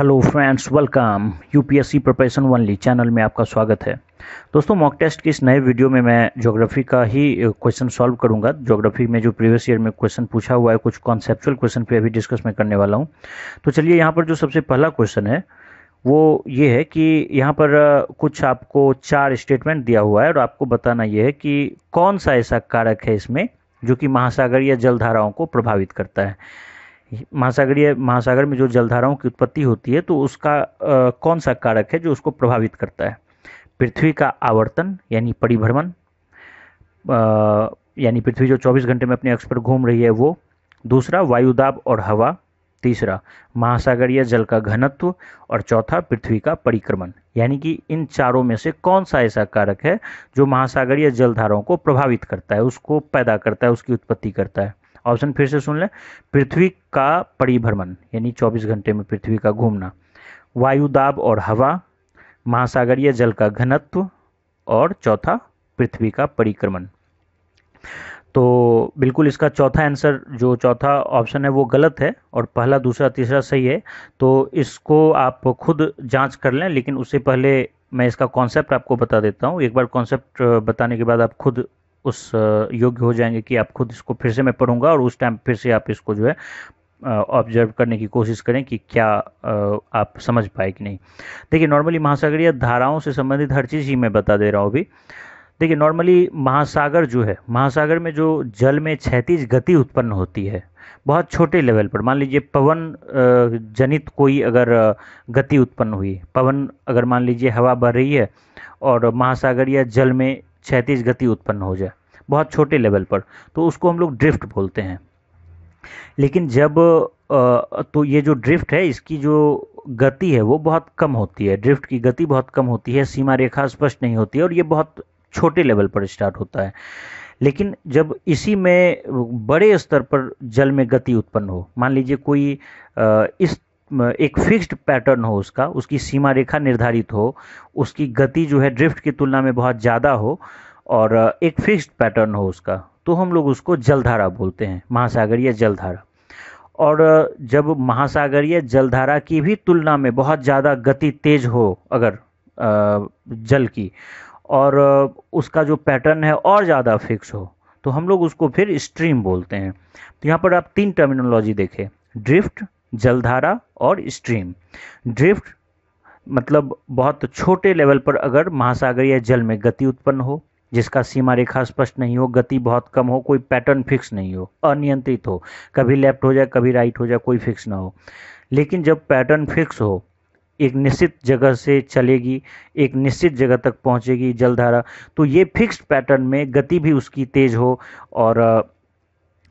Hello friends, welcome UPSC preparation only channel में आपका स्वागत है। दोस्तों, मॉक टेस्ट के इस नए वीडियो में मैं ज्योग्राफी का ही क्वेश्चन सॉल्व करूंगा। ज्योग्राफी में जो प्रीवियस ईयर में क्वेश्चन पूछा हुआ है, कुछ कॉन्सेप्चुअल क्वेश्चन पे अभी डिस्कस मैं करने वाला हूं। तो चलिए, यहाँ पर जो सबसे पहला क्वेश्चन है वो ये है कि यहाँ पर कुछ आपको 4 स्टेटमेंट दिया हुआ है और आपको बताना ये है कि कौन सा ऐसा कारक है इसमें जो कि महासागरीय जलधाराओं को प्रभावित करता है। महासागर में जो जलधाराओं की उत्पत्ति होती है तो उसका कौन सा कारक है जो उसको प्रभावित करता है। पृथ्वी का आवर्तन यानी परिभ्रमण, यानी पृथ्वी जो 24 घंटे में अपने अक्ष पर घूम रही है वो। दूसरा, वायुदाब और हवा। तीसरा, महासागरीय जल का घनत्व। और चौथा, पृथ्वी का परिक्रमण। यानी कि इन चारों में से कौन सा ऐसा कारक है जो महासागरीय जलधाराओं को प्रभावित करता है, उसको पैदा करता है, उसकी उत्पत्ति करता है। ऑप्शन फिर से सुन लें। पृथ्वी का परिभ्रमण यानी 24 घंटे में पृथ्वी का घूमना, वायुदाब और हवा, महासागरीय जल का घनत्व और चौथा पृथ्वी का परिक्रमण। तो बिल्कुल इसका चौथा आंसर, जो चौथा ऑप्शन है वो गलत है और पहला, दूसरा, तीसरा सही है। तो इसको आप खुद जांच कर लें, लेकिन उससे पहले मैं इसका कॉन्सेप्ट आपको बता देता हूँ। एक बार कॉन्सेप्ट बताने के बाद आप खुद उस योग्य हो जाएंगे कि आप खुद इसको फिर से मैं पढ़ूंगा और उस टाइम फिर से आप इसको जो है ऑब्जर्व करने की कोशिश करें कि क्या आप समझ पाए कि नहीं। देखिए, नॉर्मली महासागरीय धाराओं से संबंधित हर चीज़ ही मैं बता दे रहा हूँ अभी। देखिए, नॉर्मली महासागर जो है, महासागर में जो जल में क्षैतिज गति उत्पन्न होती है बहुत छोटे लेवल पर, मान लीजिए पवन जनित कोई अगर गति उत्पन्न हुई, पवन अगर मान लीजिए हवा बह रही है और महासागरीय जल में क्षैतिज गति उत्पन्न हो जाए बहुत छोटे लेवल पर, तो उसको हम लोग ड्रिफ्ट बोलते हैं। लेकिन जब तो ये जो ड्रिफ्ट है, इसकी जो गति है वो बहुत कम होती है। ड्रिफ्ट की गति बहुत कम होती है, सीमा रेखा स्पष्ट नहीं होती है और ये बहुत छोटे लेवल पर स्टार्ट होता है। लेकिन जब इसी में बड़े स्तर पर जल में गति उत्पन्न हो, मान लीजिए कोई इस एक फिक्स्ड पैटर्न हो, उसकी सीमा रेखा निर्धारित हो, उसकी गति जो है ड्रिफ्ट की तुलना में बहुत ज़्यादा हो और एक फिक्स्ड पैटर्न हो उसका, तो हम लोग उसको जलधारा बोलते हैं, महासागरीय जलधारा। और जब महासागरीय जलधारा की भी तुलना में बहुत ज़्यादा गति तेज हो अगर जल की, और उसका जो पैटर्न है और ज़्यादा फिक्स हो, तो हम लोग उसको फिर स्ट्रीम बोलते हैं। तो यहाँ पर आप 3 टर्मिनोलॉजी देखें, ड्रिफ्ट, जलधारा और स्ट्रीम। ड्रिफ्ट मतलब बहुत छोटे लेवल पर अगर महासागरीय जल में गति उत्पन्न हो, जिसका सीमा रेखा स्पष्ट नहीं हो, गति बहुत कम हो, कोई पैटर्न फिक्स नहीं हो, अनियंत्रित हो, कभी लेफ्ट हो जाए कभी राइट हो जाए, कोई फिक्स ना हो। लेकिन जब पैटर्न फिक्स हो, एक निश्चित जगह से चलेगी, एक निश्चित जगह तक पहुंचेगी जलधारा, तो ये फिक्स्ड पैटर्न में गति भी उसकी तेज हो और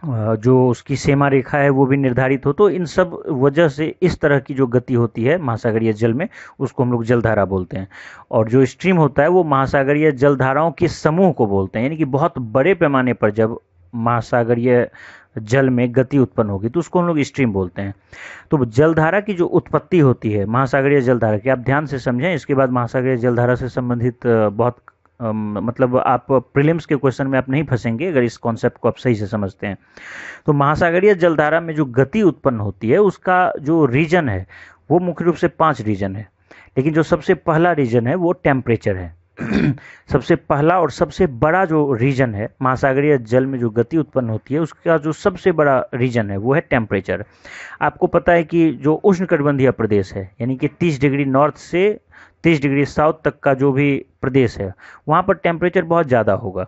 जो उसकी सीमा रेखा है वो भी निर्धारित हो, तो इन सब वजह से इस तरह की जो गति होती है महासागरीय जल में, उसको हम लोग जलधारा बोलते हैं। और जो स्ट्रीम होता है वो महासागरीय जलधाराओं के समूह को बोलते हैं, यानी कि बहुत बड़े पैमाने पर जब महासागरीय जल में गति उत्पन्न होगी तो उसको हम लोग स्ट्रीम बोलते हैं। तो जलधारा की जो उत्पत्ति होती है महासागरीय जलधारा की, आप ध्यान से समझें, इसके बाद महासागरीय जलधारा से संबंधित बहुत मतलब आप प्रीलिम्स के क्वेश्चन में आप नहीं फंसेंगे अगर इस कॉन्सेप्ट को आप सही से समझते हैं। तो महासागरीय जलधारा में जो गति उत्पन्न होती है उसका जो रीजन है वो मुख्य रूप से 5 रीजन है। लेकिन जो सबसे पहला रीजन है वो टेम्परेचर है। सबसे पहला और सबसे बड़ा जो रीजन है महासागरीय जल में जो गति उत्पन्न होती है उसका जो सबसे बड़ा रीजन है वो है टेम्परेचर। आपको पता है कि जो उष्णकटिबंधीय प्रदेश है, यानी कि 30 डिग्री नॉर्थ से 30 डिग्री साउथ तक का जो भी प्रदेश है, वहाँ पर टेम्परेचर बहुत ज़्यादा होगा।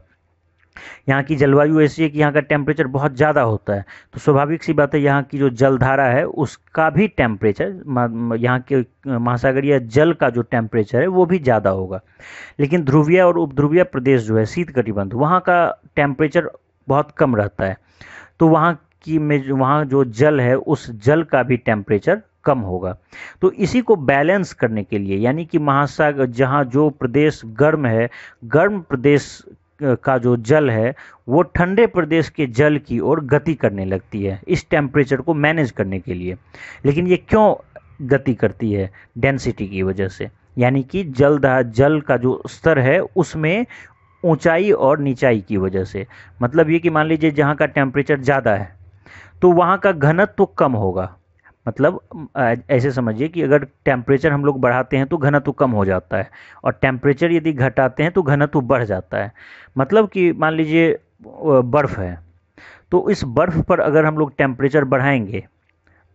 यहाँ की जलवायु ऐसी है कि यहाँ का टेम्परेचर बहुत ज़्यादा होता है, तो स्वाभाविक सी बात है यहाँ की जो जलधारा है उसका भी टेम्परेचर, यहाँ के महासागरीय जल का जो टेम्परेचर है वो भी ज़्यादा होगा। लेकिन ध्रुवीय और उपध्रुवीय प्रदेश जो है, शीत कटिबंध, वहाँ का टेम्परेचर बहुत कम रहता है, तो वहाँ जो जल है उस जल का भी टेम्परेचर कम होगा। तो इसी को बैलेंस करने के लिए, यानी कि महासागर जहाँ जो प्रदेश गर्म है, गर्म प्रदेश का जो जल है वो ठंडे प्रदेश के जल की ओर गति करने लगती है इस टेम्परेचर को मैनेज करने के लिए। लेकिन ये क्यों गति करती है? डेंसिटी की वजह से, यानी कि जल का जो स्तर है उसमें ऊंचाई और नीचाई की वजह से। मतलब ये कि मान लीजिए जहाँ का टेम्परेचर ज़्यादा है तो वहाँ का घनत्व कम होगा, मतलब ऐसे समझिए कि अगर टेम्परेचर हम लोग बढ़ाते हैं तो घनत्व कम हो जाता है, और टेम्परेचर यदि घटाते हैं तो घनत्व बढ़ जाता है। मतलब कि मान लीजिए बर्फ़ है, तो इस बर्फ़ पर अगर हम लोग टेम्परेचर बढ़ाएंगे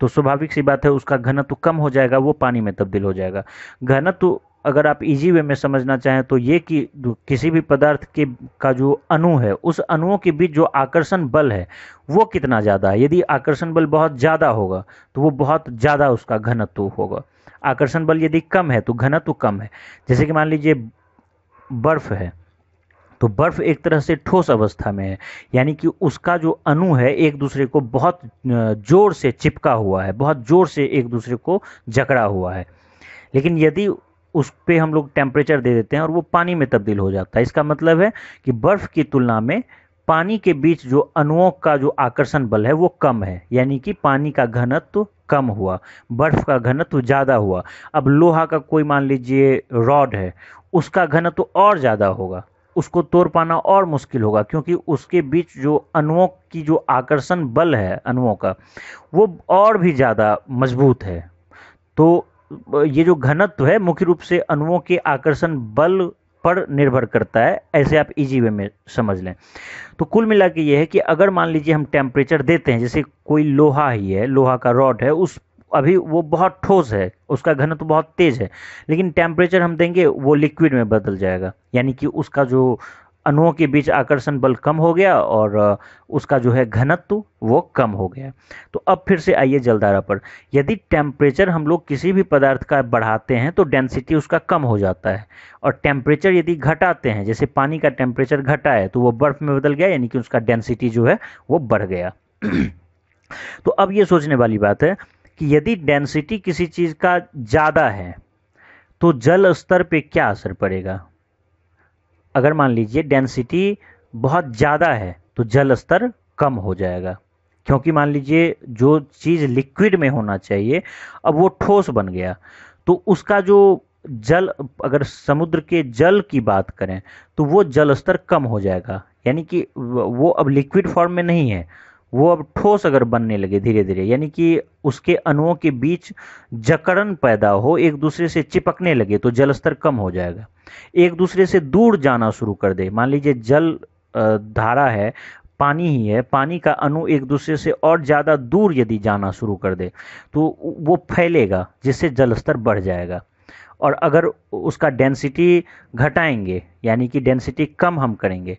तो स्वाभाविक सी बात है उसका घनत्व कम हो जाएगा, वो पानी में तब्दील हो जाएगा। घनत्व अगर आप इजी वे में समझना चाहें तो ये कि किसी भी पदार्थ के का जो अणु है, उस अणुओं के बीच जो आकर्षण बल है वो कितना ज़्यादा है। यदि आकर्षण बल बहुत ज़्यादा होगा तो वो बहुत ज़्यादा उसका घनत्व होगा। आकर्षण बल यदि कम है तो घनत्व कम है। जैसे कि मान लीजिए बर्फ़ है, तो बर्फ एक तरह से ठोस अवस्था में है, यानी कि उसका जो अणु है एक दूसरे को बहुत जोर से चिपका हुआ है, बहुत जोर से एक दूसरे को जकड़ा हुआ है। लेकिन यदि उस पे हम लोग टेम्परेचर दे देते हैं और वो पानी में तब्दील हो जाता है, इसका मतलब है कि बर्फ की तुलना में पानी के बीच जो अणुओं का जो आकर्षण बल है वो कम है, यानी कि पानी का घनत्व कम हुआ, बर्फ का घनत्व ज़्यादा हुआ। अब लोहा का कोई मान लीजिए रॉड है, उसका घनत्व और ज़्यादा होगा, उसको तोड़ पाना और मुश्किल होगा, क्योंकि उसके बीच जो अणुओं की जो आकर्षण बल है अणुओं का, वो और भी ज़्यादा मजबूत है। तो ये जो घनत्व है मुख्य रूप से अणुओं के आकर्षण बल पर निर्भर करता है, ऐसे आप इजी वे में समझ लें। तो कुल मिला के ये है कि अगर मान लीजिए हम टेम्परेचर देते हैं, जैसे कोई लोहा ही है, लोहा का रॉड है, उस अभी वो बहुत ठोस है, उसका घनत्व बहुत तेज है, लेकिन टेम्परेचर हम देंगे वो लिक्विड में बदल जाएगा, यानी कि उसका जो अणुओं के बीच आकर्षण बल कम हो गया और उसका जो है घनत्व वो कम हो गया। तो अब फिर से आइए जलधारा पर। यदि टेम्परेचर हम लोग किसी भी पदार्थ का बढ़ाते हैं तो डेंसिटी उसका कम हो जाता है, और टेम्परेचर यदि घटाते हैं, जैसे पानी का टेम्परेचर घटा है तो वो बर्फ में बदल गया, यानी कि उसका डेंसिटी जो है वो बढ़ गया। तो अब ये सोचने वाली बात है कि यदि डेंसिटी किसी चीज़ का ज़्यादा है तो जल स्तर पे क्या असर पड़ेगा। अगर मान लीजिए डेंसिटी बहुत ज़्यादा है तो जल स्तर कम हो जाएगा, क्योंकि मान लीजिए जो चीज़ लिक्विड में होना चाहिए अब वो ठोस बन गया, तो उसका जो जल, अगर समुद्र के जल की बात करें तो वो जल स्तर कम हो जाएगा, यानी कि वो अब लिक्विड फॉर्म में नहीं है, वो अब ठोस अगर बनने लगे धीरे धीरे, यानी कि उसके अणुओं के बीच जकड़न पैदा हो, एक दूसरे से चिपकने लगे, तो जल स्तर कम हो जाएगा। एक दूसरे से दूर जाना शुरू कर दे, मान लीजिए जल धारा है, पानी ही है, पानी का अणु एक दूसरे से और ज़्यादा दूर यदि जाना शुरू कर दे तो वो फैलेगा, जिससे जल स्तर बढ़ जाएगा। और अगर उसका डेंसिटी घटाएंगे, यानी कि डेंसिटी कम हम करेंगे,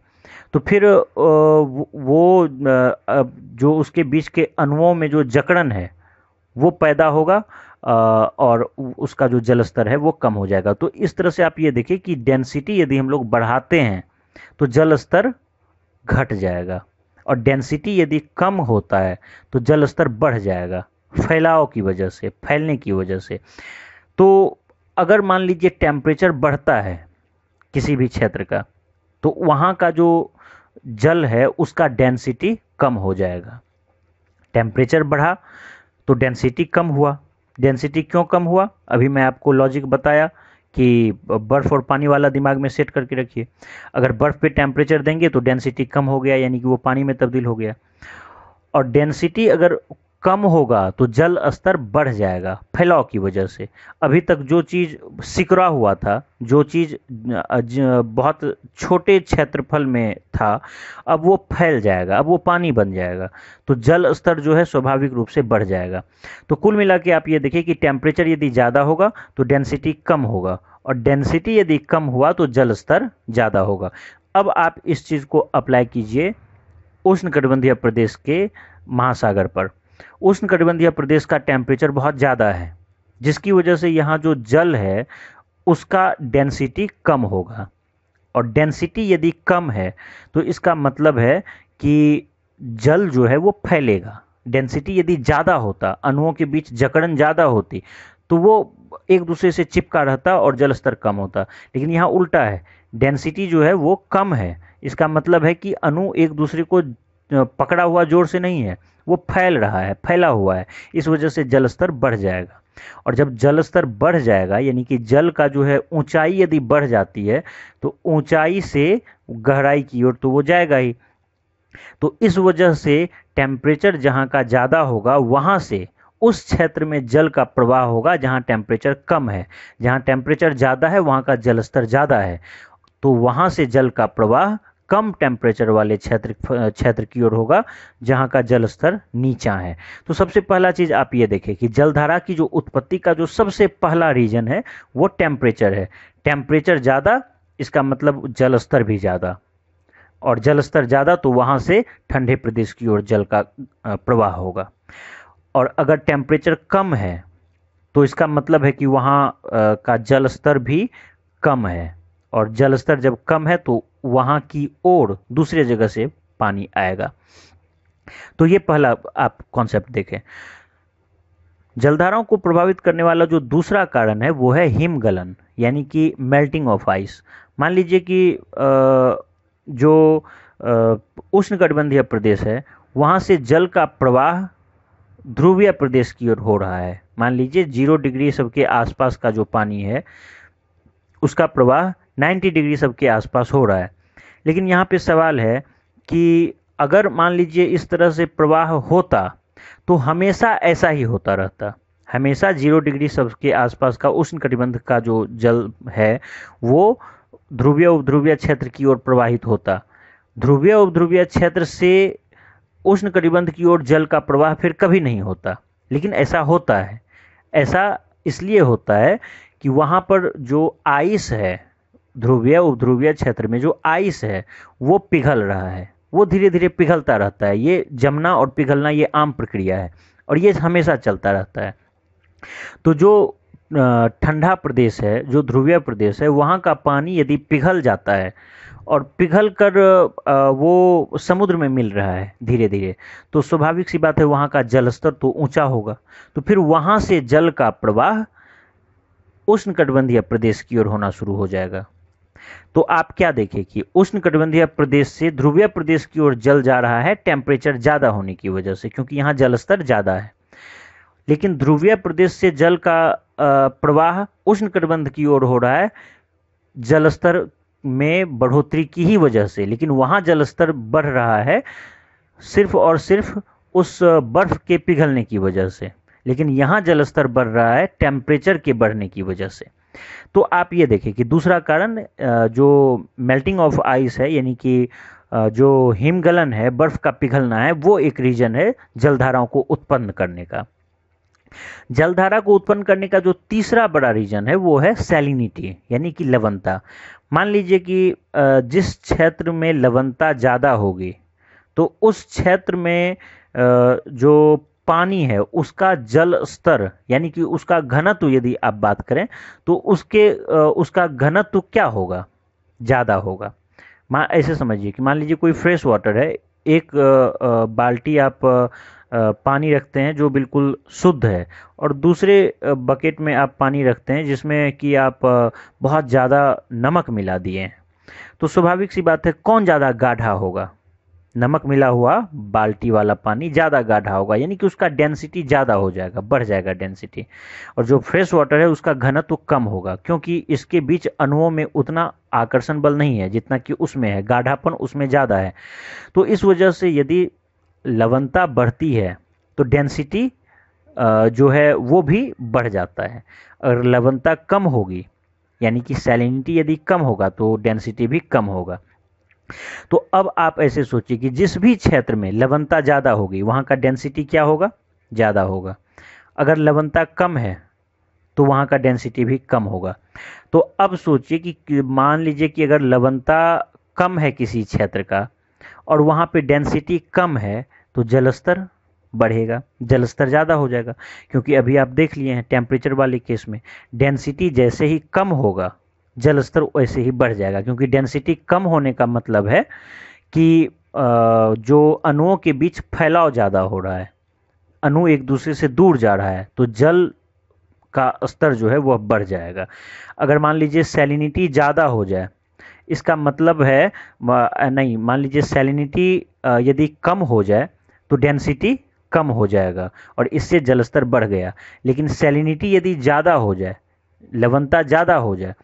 तो फिर वो जो उसके बीच के अणुओं में जो जकड़न है वो पैदा होगा, और उसका जो जल स्तर है वो कम हो जाएगा। तो इस तरह से आप ये देखिए कि डेंसिटी यदि हम लोग बढ़ाते हैं तो जल स्तर घट जाएगा, और डेंसिटी यदि कम होता है तो जल स्तर बढ़ जाएगा, फैलाव की वजह से, फैलने की वजह से। तो अगर मान लीजिए टेम्परेचर बढ़ता है किसी भी क्षेत्र का, तो वहाँ का जो जल है उसका डेंसिटी कम हो जाएगा। टेम्परेचर बढ़ा तो डेंसिटी कम हुआ। डेंसिटी क्यों कम हुआ, अभी मैं आपको लॉजिक बताया कि बर्फ़ और पानी वाला दिमाग में सेट करके रखिए। अगर बर्फ़ पे टेम्परेचर देंगे तो डेंसिटी कम हो गया, यानी कि वो पानी में तब्दील हो गया, और डेंसिटी अगर कम होगा तो जल स्तर बढ़ जाएगा फैलाव की वजह से। अभी तक जो चीज़ सिकुड़ा हुआ था, जो चीज़ बहुत छोटे क्षेत्रफल में था, अब वो फैल जाएगा, अब वो पानी बन जाएगा, तो जल स्तर जो है स्वाभाविक रूप से बढ़ जाएगा। तो कुल मिला के आप ये देखिए कि टेम्परेचर यदि ज़्यादा होगा तो डेंसिटी कम होगा, और डेंसिटी यदि कम हुआ तो जल स्तर ज़्यादा होगा। अब आप इस चीज़ को अप्लाई कीजिए उष्णकटिबंधीय प्रदेश के महासागर पर। उष्णकटिबंधीय प्रदेश का टेम्परेचर बहुत ज़्यादा है, जिसकी वजह से यहाँ जो जल है उसका डेंसिटी कम होगा, और डेंसिटी यदि कम है तो इसका मतलब है कि जल जो है वो फैलेगा। डेंसिटी यदि ज़्यादा होता, अणुओं के बीच जकड़न ज़्यादा होती, तो वो एक दूसरे से चिपका रहता और जल स्तर कम होता। लेकिन यहाँ उल्टा है, डेंसिटी जो है वो कम है, इसका मतलब है कि अणु एक दूसरे को पकड़ा हुआ जोर से नहीं है, वो फैल रहा है, फैला हुआ है, इस वजह से जल स्तर बढ़ जाएगा। और जब जल स्तर बढ़ जाएगा, यानी कि जल का जो है ऊंचाई यदि बढ़ जाती है तो ऊंचाई से गहराई की ओर तो वो जाएगा ही। तो इस वजह से टेम्परेचर जहाँ का ज़्यादा होगा वहाँ से उस क्षेत्र में जल का प्रवाह होगा जहां टेम्परेचर कम है। जहां टेम्परेचर ज़्यादा है वहां का जल स्तर ज़्यादा है, तो वहां से जल का प्रवाह कम टेम्परेचर वाले क्षेत्र की ओर होगा जहां का जल स्तर नीचा है। तो सबसे पहला चीज आप ये देखें कि जलधारा की जो उत्पत्ति का जो सबसे पहला रीजन है वो टेम्परेचर है। टेम्परेचर ज़्यादा, इसका मतलब जल स्तर भी ज़्यादा, और जल स्तर ज़्यादा तो वहां से ठंडे प्रदेश की ओर जल का प्रवाह होगा। और अगर टेम्परेचर कम है तो इसका मतलब है कि वहाँ का जल स्तर भी कम है, और जल स्तर जब कम है तो वहाँ की ओर दूसरी जगह से पानी आएगा। तो ये पहला आप कॉन्सेप्ट देखें। जलधाराओं को प्रभावित करने वाला जो दूसरा कारण है वो है हिमगलन, यानी कि मेल्टिंग ऑफ आइस। मान लीजिए कि जो उष्णकटिबंधीय प्रदेश है वहाँ से जल का प्रवाह ध्रुवीय प्रदेश की ओर हो रहा है। मान लीजिए 0 डिग्री सबके आसपास का जो पानी है उसका प्रवाह 90 डिग्री सबके आसपास हो रहा है। लेकिन यहाँ पे सवाल है कि अगर मान लीजिए इस तरह से प्रवाह होता तो हमेशा ऐसा ही होता रहता, हमेशा 0 डिग्री सबके आसपास का उष्णकटिबंध का जो जल है वो ध्रुवीय उपध्रुवीय क्षेत्र की ओर प्रवाहित होता। ध्रुवीय उपध्रुवीय क्षेत्र से उष्णकटिबंध की ओर जल का प्रवाह फिर कभी नहीं होता। लेकिन ऐसा होता है, ऐसा इसलिए होता है कि वहाँ पर जो आइस है, ध्रुवीय उपध्रुवीय क्षेत्र में जो आइस है वो पिघल रहा है, वो धीरे धीरे पिघलता रहता है। ये जमना और पिघलना ये आम प्रक्रिया है और ये हमेशा चलता रहता है। तो जो ठंडा प्रदेश है, जो ध्रुवीय प्रदेश है, वहाँ का पानी यदि पिघल जाता है और पिघल कर वो समुद्र में मिल रहा है धीरे धीरे, तो स्वाभाविक सी बात है वहाँ का जल स्तर तो ऊंचा होगा। तो फिर वहाँ से जल का प्रवाह उष्णकटिबंधीय प्रदेश की ओर होना शुरू हो जाएगा। तो आप क्या देखें कि उष्णकटिबंधीय प्रदेश से ध्रुवीय प्रदेश की ओर जल जा रहा है टेम्परेचर ज़्यादा होने की वजह से, क्योंकि यहाँ जल स्तर ज़्यादा है। लेकिन ध्रुवीय प्रदेश से जल का प्रवाह उष्णकटिबंध की ओर हो रहा है जल स्तर में बढ़ोतरी की ही वजह से। लेकिन वहाँ जल स्तर बढ़ रहा है सिर्फ और सिर्फ उस बर्फ के पिघलने की वजह से, लेकिन यहाँ जल स्तर बढ़ रहा है टेम्परेचर के बढ़ने की वजह से। तो आप ये देखें कि दूसरा कारण जो मेल्टिंग ऑफ आइस है, यानी कि जो हिमगलन है, बर्फ का पिघलना है, वो एक रीजन है जलधाराओं को उत्पन्न करने का। जलधारा को उत्पन्न करने का जो तीसरा बड़ा रीजन है वो है सैलिनिटी, यानी कि लवणता। मान लीजिए कि जिस क्षेत्र में लवणता ज़्यादा होगी तो उस क्षेत्र में जो पानी है उसका जल स्तर, यानी कि उसका घनत्व यदि आप बात करें तो उसका घनत्व क्या होगा, ज़्यादा होगा। ऐसे समझिए कि मान लीजिए कोई फ्रेश वाटर है, एक बाल्टी आप पानी रखते हैं जो बिल्कुल शुद्ध है, और दूसरे बकेट में आप पानी रखते हैं जिसमें कि आप बहुत ज़्यादा नमक मिला दिए हैं। तो स्वाभाविक सी बात है कौन ज़्यादा गाढ़ा होगा, नमक मिला हुआ बाल्टी वाला पानी ज़्यादा गाढ़ा होगा, यानी कि उसका डेंसिटी ज़्यादा हो जाएगा, बढ़ जाएगा डेंसिटी। और जो फ्रेश वाटर है उसका घनत्व तो कम होगा, क्योंकि इसके बीच अणुओं में उतना आकर्षण बल नहीं है जितना कि उसमें है, गाढ़ापन उसमें ज़्यादा है। तो इस वजह से यदि लवणता बढ़ती है तो डेंसिटी जो है वो भी बढ़ जाता है। अगर लवणता कम होगी, यानी कि सैलिनिटी यदि कम होगा तो डेंसिटी भी कम होगा। तो अब आप ऐसे सोचिए कि जिस भी क्षेत्र में लवणता ज़्यादा होगी वहाँ का डेंसिटी क्या होगा, ज़्यादा होगा। अगर लवणता कम है तो वहाँ का डेंसिटी भी कम होगा। तो अब सोचिए कि मान लीजिए कि अगर लवणता कम है किसी क्षेत्र का और वहाँ पे डेंसिटी कम है तो जलस्तर बढ़ेगा, जलस्तर ज़्यादा हो जाएगा। क्योंकि अभी आप देख लिए हैं टेम्परेचर वाले केस में डेंसिटी जैसे ही कम होगा जलस्तर वैसे ही बढ़ जाएगा, क्योंकि डेंसिटी कम होने का मतलब है कि जो अणुओं के बीच फैलाव ज़्यादा हो रहा है, अणु एक दूसरे से दूर जा रहा है, तो जल का स्तर जो है वह बढ़ जाएगा। अगर मान लीजिए सैलिनिटी ज़्यादा हो जाए, इसका मतलब है नहीं, मान लीजिए सैलिनिटी यदि कम हो जाए तो डेंसिटी कम हो जाएगा और इससे जलस्तर बढ़ गया। लेकिन सैलिनिटी यदि ज़्यादा हो जाए, लवणता ज़्यादा हो जाए,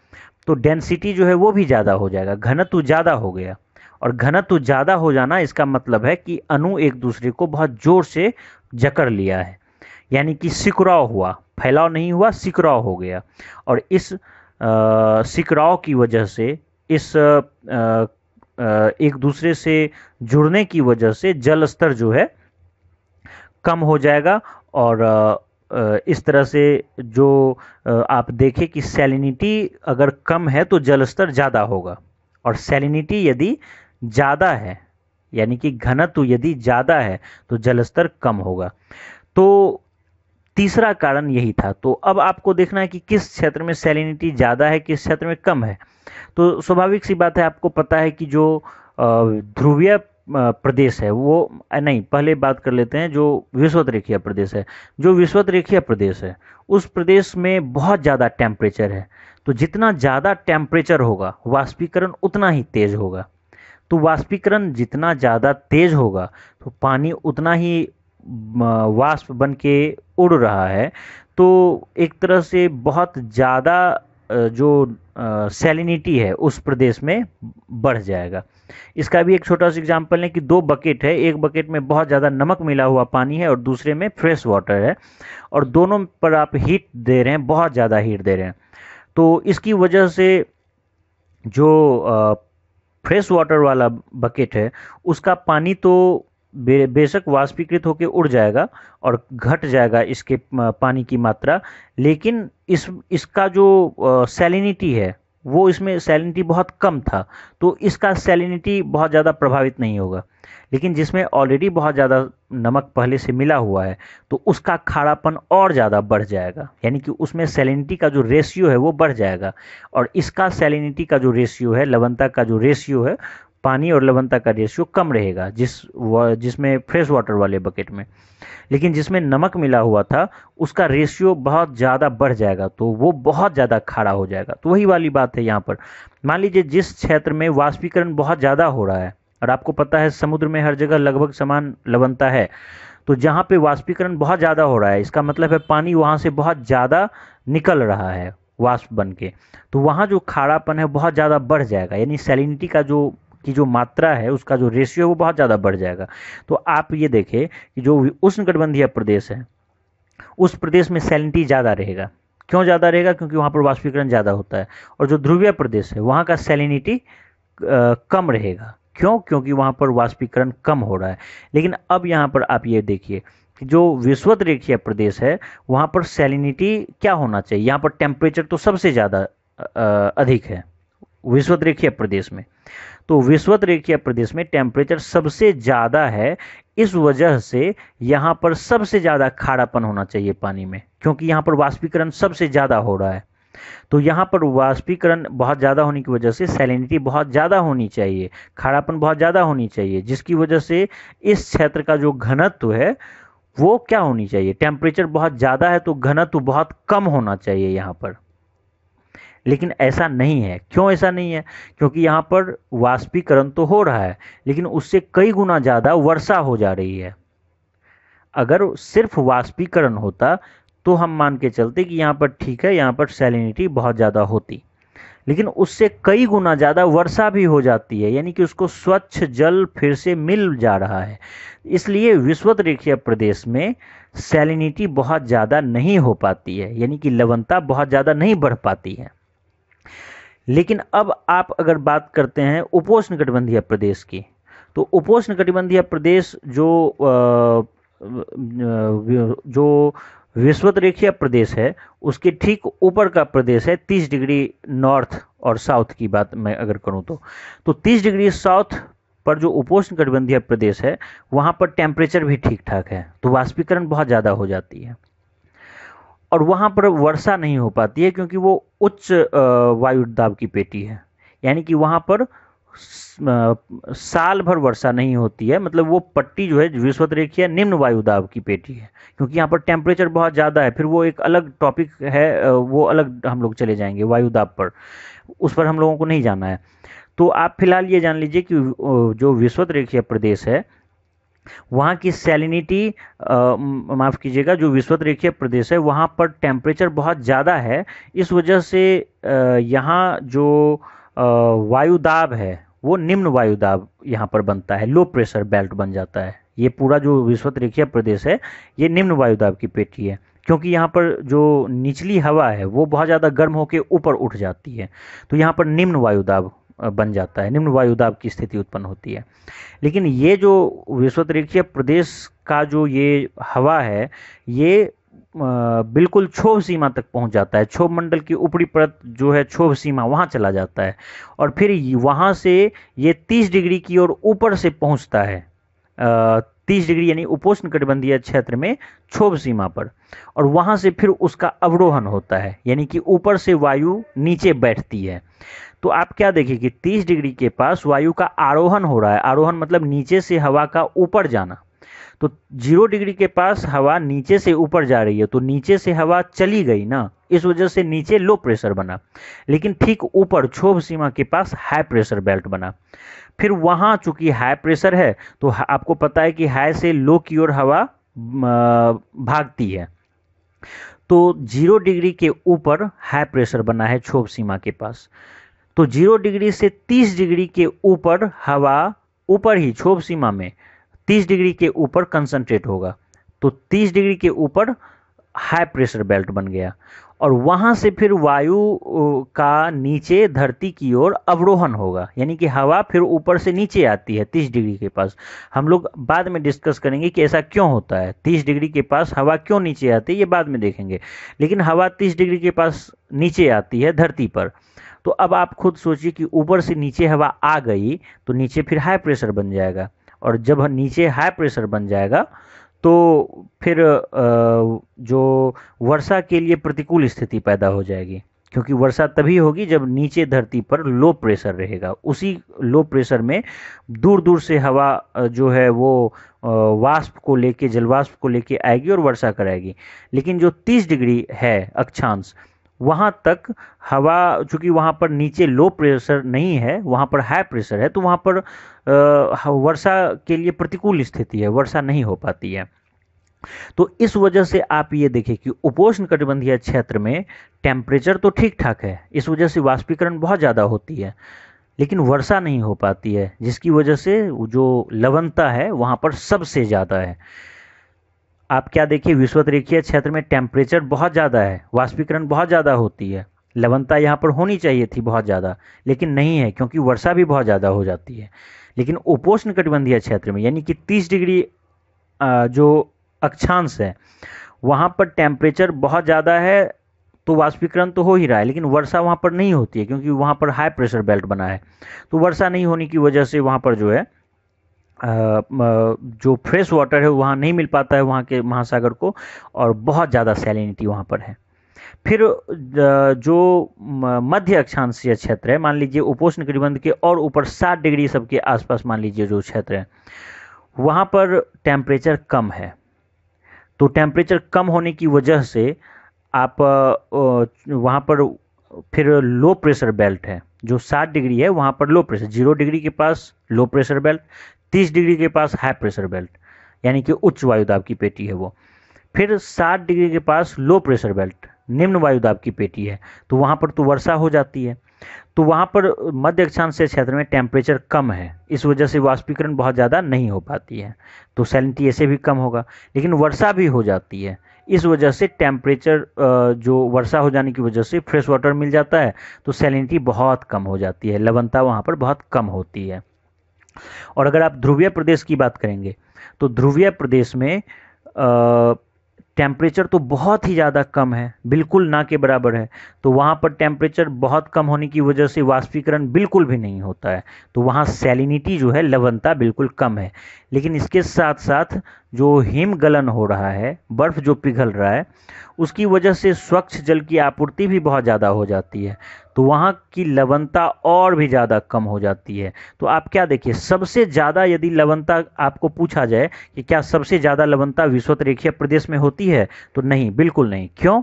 तो डेंसिटी जो है वो भी ज़्यादा हो जाएगा, घनत्व ज़्यादा हो गया। और घनत्व ज़्यादा हो जाना इसका मतलब है कि अणु एक दूसरे को बहुत ज़ोर से जकड़ लिया है, यानी कि सिकुड़ाव हुआ, फैलाव नहीं हुआ, सिकुड़ाव हो गया। और इस सिकुड़ाव की वजह से, इस एक दूसरे से जुड़ने की वजह से जल स्तर जो है कम हो जाएगा। और इस तरह से जो आप देखें कि सैलिनिटी अगर कम है तो जल स्तर ज़्यादा होगा, और सैलिनिटी यदि ज़्यादा है यानी कि घनत्व यदि ज़्यादा है तो जल स्तर कम होगा। तो तीसरा कारण यही था। तो अब आपको देखना है कि किस क्षेत्र में सैलिनिटी ज़्यादा है, किस क्षेत्र में कम है। तो स्वाभाविक सी बात है, आपको पता है कि जो ध्रुवीय प्रदेश है वो नहीं, पहले बात कर लेते हैं जो विषुवत रेखीय प्रदेश है। जो विषुवत रेखीय प्रदेश है उस प्रदेश में बहुत ज़्यादा टेम्परेचर है। तो जितना ज़्यादा टेम्परेचर होगा वाष्पीकरण उतना ही तेज होगा। तो वाष्पीकरण जितना ज़्यादा तेज होगा तो पानी उतना ही वाष्प बन के उड़ रहा है। तो एक तरह से बहुत ज़्यादा जो सैलिनिटी है उस प्रदेश में बढ़ जाएगा। इसका भी एक छोटा सा एग्जांपल है कि दो बकेट है, एक बकेट में बहुत ज़्यादा नमक मिला हुआ पानी है और दूसरे में फ्रेश वाटर है, और दोनों पर आप हीट दे रहे हैं, बहुत ज़्यादा हीट दे रहे हैं। तो इसकी वजह से जो फ्रेश वाटर वाला बकेट है उसका पानी तो बेशक वाष्पीकृत होकर उड़ जाएगा और घट जाएगा इसके पानी की मात्रा, लेकिन इसका जो सैलिनिटी है वो, इसमें सैलिनिटी बहुत कम था तो इसका सैलिनिटी बहुत ज़्यादा प्रभावित नहीं होगा। लेकिन जिसमें ऑलरेडी बहुत ज़्यादा नमक पहले से मिला हुआ है तो उसका खारापन और ज़्यादा बढ़ जाएगा, यानी कि उसमें सैलिनिटी का जो रेशियो है वो बढ़ जाएगा। और इसका सैलिनिटी का जो रेशियो है, लवणता का जो रेशियो है, पानी और लवणता का रेशियो कम रहेगा जिसमें फ्रेश वाटर वाले बकेट में। लेकिन जिसमें नमक मिला हुआ था उसका रेशियो बहुत ज़्यादा बढ़ जाएगा, तो वो बहुत ज़्यादा खारा हो जाएगा। तो वही वाली बात है यहाँ पर। मान लीजिए जिस क्षेत्र में वाष्पीकरण बहुत ज़्यादा हो रहा है, और आपको पता है समुद्र में हर जगह लगभग समान लवणता है, तो जहाँ पे वाष्पीकरण बहुत ज़्यादा हो रहा है इसका मतलब है पानी वहाँ से बहुत ज़्यादा निकल रहा है वाष्प बन के, तो वहाँ जो खारापन है बहुत ज़्यादा बढ़ जाएगा, यानी सैलिनिटी का जो मात्रा है उसका जो रेशियो है वो बहुत ज़्यादा बढ़ जाएगा। तो आप ये देखें कि जो उष्णकटिबंधीय प्रदेश है उस प्रदेश में सैलिनिटी ज़्यादा रहेगा। क्यों ज़्यादा रहेगा? क्योंकि वहाँ पर वाष्पीकरण ज़्यादा होता है। और जो ध्रुवीय प्रदेश है वहाँ का सैलिनिटी कम रहेगा। क्यों? क्योंकि वहाँ पर वाष्पीकरण कम हो रहा है। लेकिन अब यहाँ पर आप ये देखिए कि जो विषुवत रेखीय प्रदेश है वहाँ पर सैलिनिटी क्या होना चाहिए? यहाँ पर टेम्परेचर तो सबसे ज़्यादा अधिक है विषुवत रेखीय प्रदेश में। तो विषुवत रेखीय प्रदेश में टेम्परेचर सबसे ज़्यादा है, इस वजह से यहाँ पर सबसे ज़्यादा खारापन होना चाहिए पानी में, क्योंकि यहाँ पर वाष्पीकरण सबसे ज़्यादा हो रहा है। तो यहाँ पर वाष्पीकरण बहुत ज़्यादा होने की वजह से सैलिनिटी बहुत ज़्यादा होनी चाहिए, खारापन बहुत ज़्यादा होनी चाहिए, जिसकी वजह से इस क्षेत्र का जो घनत्व है वो क्या होनी चाहिए? टेम्परेचर बहुत ज़्यादा है तो घनत्व बहुत कम होना चाहिए यहाँ पर। लेकिन ऐसा नहीं है। क्यों ऐसा नहीं है? क्योंकि यहाँ पर वाष्पीकरण तो हो रहा है लेकिन उससे कई गुना ज़्यादा वर्षा हो जा रही है। अगर सिर्फ वाष्पीकरण होता तो हम मान के चलते कि यहाँ पर ठीक है, यहाँ पर सैलिनिटी बहुत ज़्यादा होती, लेकिन उससे कई गुना ज़्यादा वर्षा भी हो जाती है, यानी कि उसको स्वच्छ जल फिर से मिल जा रहा है। इसलिए विषुवत रेखीय प्रदेश में सैलिनिटी बहुत ज़्यादा नहीं हो पाती है, यानी कि लवणता बहुत ज़्यादा नहीं बढ़ पाती है। लेकिन अब आप अगर बात करते हैं उपोष्णकटिबंधीय प्रदेश की, तो उपोष्णकटिबंधीय प्रदेश जो विषुवत रेखीय प्रदेश है उसके ठीक ऊपर का प्रदेश है 30 डिग्री नॉर्थ और साउथ की बात मैं अगर करूं तो 30 डिग्री साउथ पर जो उपोष्णकटिबंधीय प्रदेश है वहाँ पर टेम्परेचर भी ठीक ठाक है, तो वाष्पीकरण बहुत ज़्यादा हो जाती है और वहाँ पर वर्षा नहीं हो पाती है क्योंकि वो उच्च वायु दाब की पेटी है, यानी कि वहाँ पर साल भर वर्षा नहीं होती है। मतलब वो पट्टी जो है विषुवत रेखीय निम्न वायु दाब की पेटी है, क्योंकि यहाँ पर टेम्परेचर बहुत ज़्यादा है। फिर वो एक अलग टॉपिक है, वो अलग हम लोग चले जाएंगे वायु दाब पर, उस पर हम लोगों को नहीं जाना है। तो आप फिलहाल ये जान लीजिए कि जो विषुवत रेखीय प्रदेश है वहाँ की सैलिनिटी, माफ़ कीजिएगा, जो विषुवत रेखीय प्रदेश है वहाँ पर टेम्परेचर बहुत ज़्यादा है। इस वजह से यहाँ जो वायु दाब है वो निम्न वायु दाब यहाँ पर बनता है, लो प्रेशर बेल्ट बन जाता है, ये पूरा जो विषुवत-रेखीय प्रदेश है ये निम्न वायुदाब की पेटी है, क्योंकि यहाँ पर जो निचली हवा है वो बहुत ज़्यादा गर्म होकर ऊपर उठ जाती है, तो यहाँ पर निम्न वायुदाब बन जाता है, निम्न वायुदाब की स्थिति उत्पन्न होती है। लेकिन ये जो विषुवत-रेखीय प्रदेश का जो ये हवा है ये बिल्कुल क्षोभ सीमा तक पहुंच जाता है, क्षोभ मंडल की ऊपरी परत जो है क्षोभ सीमा वहां चला जाता है, और फिर वहां से ये 30 डिग्री की ओर ऊपर से पहुंचता है, 30 डिग्री यानी उपोष्ण कटिबंधीय क्षेत्र में क्षोभ सीमा पर, और वहां से फिर उसका अवरोहण होता है, यानी कि ऊपर से वायु नीचे बैठती है। तो आप क्या देखिए कि 30 डिग्री के पास वायु का आरोहण हो रहा है, आरोहण मतलब नीचे से हवा का ऊपर जाना। तो 0 डिग्री के पास हवा नीचे से ऊपर जा रही है, तो नीचे से हवा चली गई ना, इस वजह से नीचे लो प्रेशर बना, लेकिन ठीक ऊपर क्षोभ सीमा के पास हाई प्रेशर बेल्ट बना। फिर वहां चूंकि हाई प्रेशर है तो आपको पता है कि हाई से लो की ओर हवा भागती है, तो 0 डिग्री के ऊपर हाई प्रेशर बना है क्षोभ सीमा के पास। तो 0 डिग्री से 30 डिग्री के ऊपर हवा ऊपर ही क्षोभ सीमा में 30 डिग्री के ऊपर कंसंट्रेट होगा, तो 30 डिग्री के ऊपर हाई प्रेशर बेल्ट बन गया, और वहां से फिर वायु का नीचे धरती की ओर अवरोहण होगा, यानी कि हवा फिर ऊपर से नीचे आती है 30 डिग्री के पास। हम लोग बाद में डिस्कस करेंगे कि ऐसा क्यों होता है, 30 डिग्री के पास हवा क्यों नीचे आती है ये बाद में देखेंगे, लेकिन हवा 30 डिग्री के पास नीचे आती है धरती पर। तो अब आप खुद सोचिए कि ऊपर से नीचे हवा आ गई तो नीचे फिर हाई प्रेशर बन जाएगा, और जब नीचे हाई प्रेशर बन जाएगा तो फिर जो वर्षा के लिए प्रतिकूल स्थिति पैदा हो जाएगी, क्योंकि वर्षा तभी होगी जब नीचे धरती पर लो प्रेशर रहेगा। उसी लो प्रेशर में दूर दूर से हवा जो है वो वाष्प को लेके, जलवाष्प को लेके आएगी और वर्षा कराएगी। लेकिन जो 30 डिग्री है अक्षांश, वहां तक हवा, चूंकि वहां पर नीचे लो प्रेशर नहीं है, वहां पर हाई प्रेशर है, तो वहां पर वर्षा के लिए प्रतिकूल स्थिति है, वर्षा नहीं हो पाती है। तो इस वजह से आप ये देखिए कि उपोष्ण कटिबंधीय क्षेत्र में टेम्परेचर तो ठीक ठाक है, इस वजह से वाष्पीकरण बहुत ज़्यादा होती है, लेकिन वर्षा नहीं हो पाती है, जिसकी वजह से जो लवणता है वहां पर सबसे ज़्यादा है। आप क्या देखिए, विषुवत-रेखीय क्षेत्र में टेम्परेचर बहुत ज़्यादा है, वाष्पीकरण बहुत ज़्यादा होती है, लवणता यहाँ पर होनी चाहिए थी बहुत ज़्यादा, लेकिन नहीं है, क्योंकि वर्षा भी बहुत ज़्यादा हो जाती है। लेकिन उपोष्ण कटिबंधीय क्षेत्र में यानी कि 30 डिग्री जो अक्षांश है वहाँ पर टेम्परेचर बहुत ज़्यादा है, तो वाष्पीकरण तो हो ही रहा है, लेकिन वर्षा वहाँ पर नहीं होती है, क्योंकि वहाँ पर हाई प्रेशर बेल्ट बना है। तो वर्षा नहीं होने की वजह से वहाँ पर जो है जो फ्रेश वाटर है वहाँ नहीं मिल पाता है वहाँ के महासागर को, और बहुत ज़्यादा सैलिनिटी वहाँ पर है। फिर जो मध्य अक्षांशीय क्षेत्र है, मान लीजिए उपोष्ण कटिबंध के और ऊपर 60 डिग्री सबके आसपास मान लीजिए जो क्षेत्र है, वहाँ पर टेम्परेचर कम है। तो टेम्परेचर कम होने की वजह से आप वहाँ पर फिर लो प्रेशर बेल्ट है, जो 60 डिग्री है वहाँ पर लो प्रेशर, 0 डिग्री के पास लो प्रेशर बेल्ट, 30 डिग्री के पास हाई प्रेशर बेल्ट, यानी कि उच्च वायुदाब की पेटी है वो। फिर 60 डिग्री के पास लो प्रेशर बेल्ट, निम्न वायुदाब की पेटी है, तो वहाँ पर तो वर्षा हो जाती है। तो वहाँ पर मध्य अक्षांशीय क्षेत्र में टेम्परेचर कम है, इस वजह से वाष्पीकरण बहुत ज़्यादा नहीं हो पाती है, तो सैलिनिटी ऐसे भी कम होगा, लेकिन वर्षा भी हो जाती है, इस वजह से टेम्परेचर जो वर्षा हो जाने की वजह से फ्रेश वाटर मिल जाता है, तो सैलिनिटी बहुत कम हो जाती है, लवणता वहाँ पर बहुत कम होती है। और अगर आप ध्रुवीय प्रदेश की बात करेंगे तो ध्रुवीय प्रदेश में टेम्परेचर तो बहुत ही ज़्यादा कम है, बिल्कुल ना के बराबर है, तो वहाँ पर टेम्परेचर बहुत कम होने की वजह से वाष्पीकरण बिल्कुल भी नहीं होता है, तो वहाँ सैलिनिटी जो है, लवणता बिल्कुल कम है। लेकिन इसके साथ साथ जो हिमगलन हो रहा है, बर्फ़ जो पिघल रहा है, उसकी वजह से स्वच्छ जल की आपूर्ति भी बहुत ज़्यादा हो जाती है, तो वहाँ की लवणता और भी ज़्यादा कम हो जाती है। तो आप क्या देखिए, सबसे ज़्यादा यदि लवणता आपको पूछा जाए कि क्या सबसे ज़्यादा लवणता विषुवत-रेखीय प्रदेश में होती है, तो नहीं, बिल्कुल नहीं। क्यों?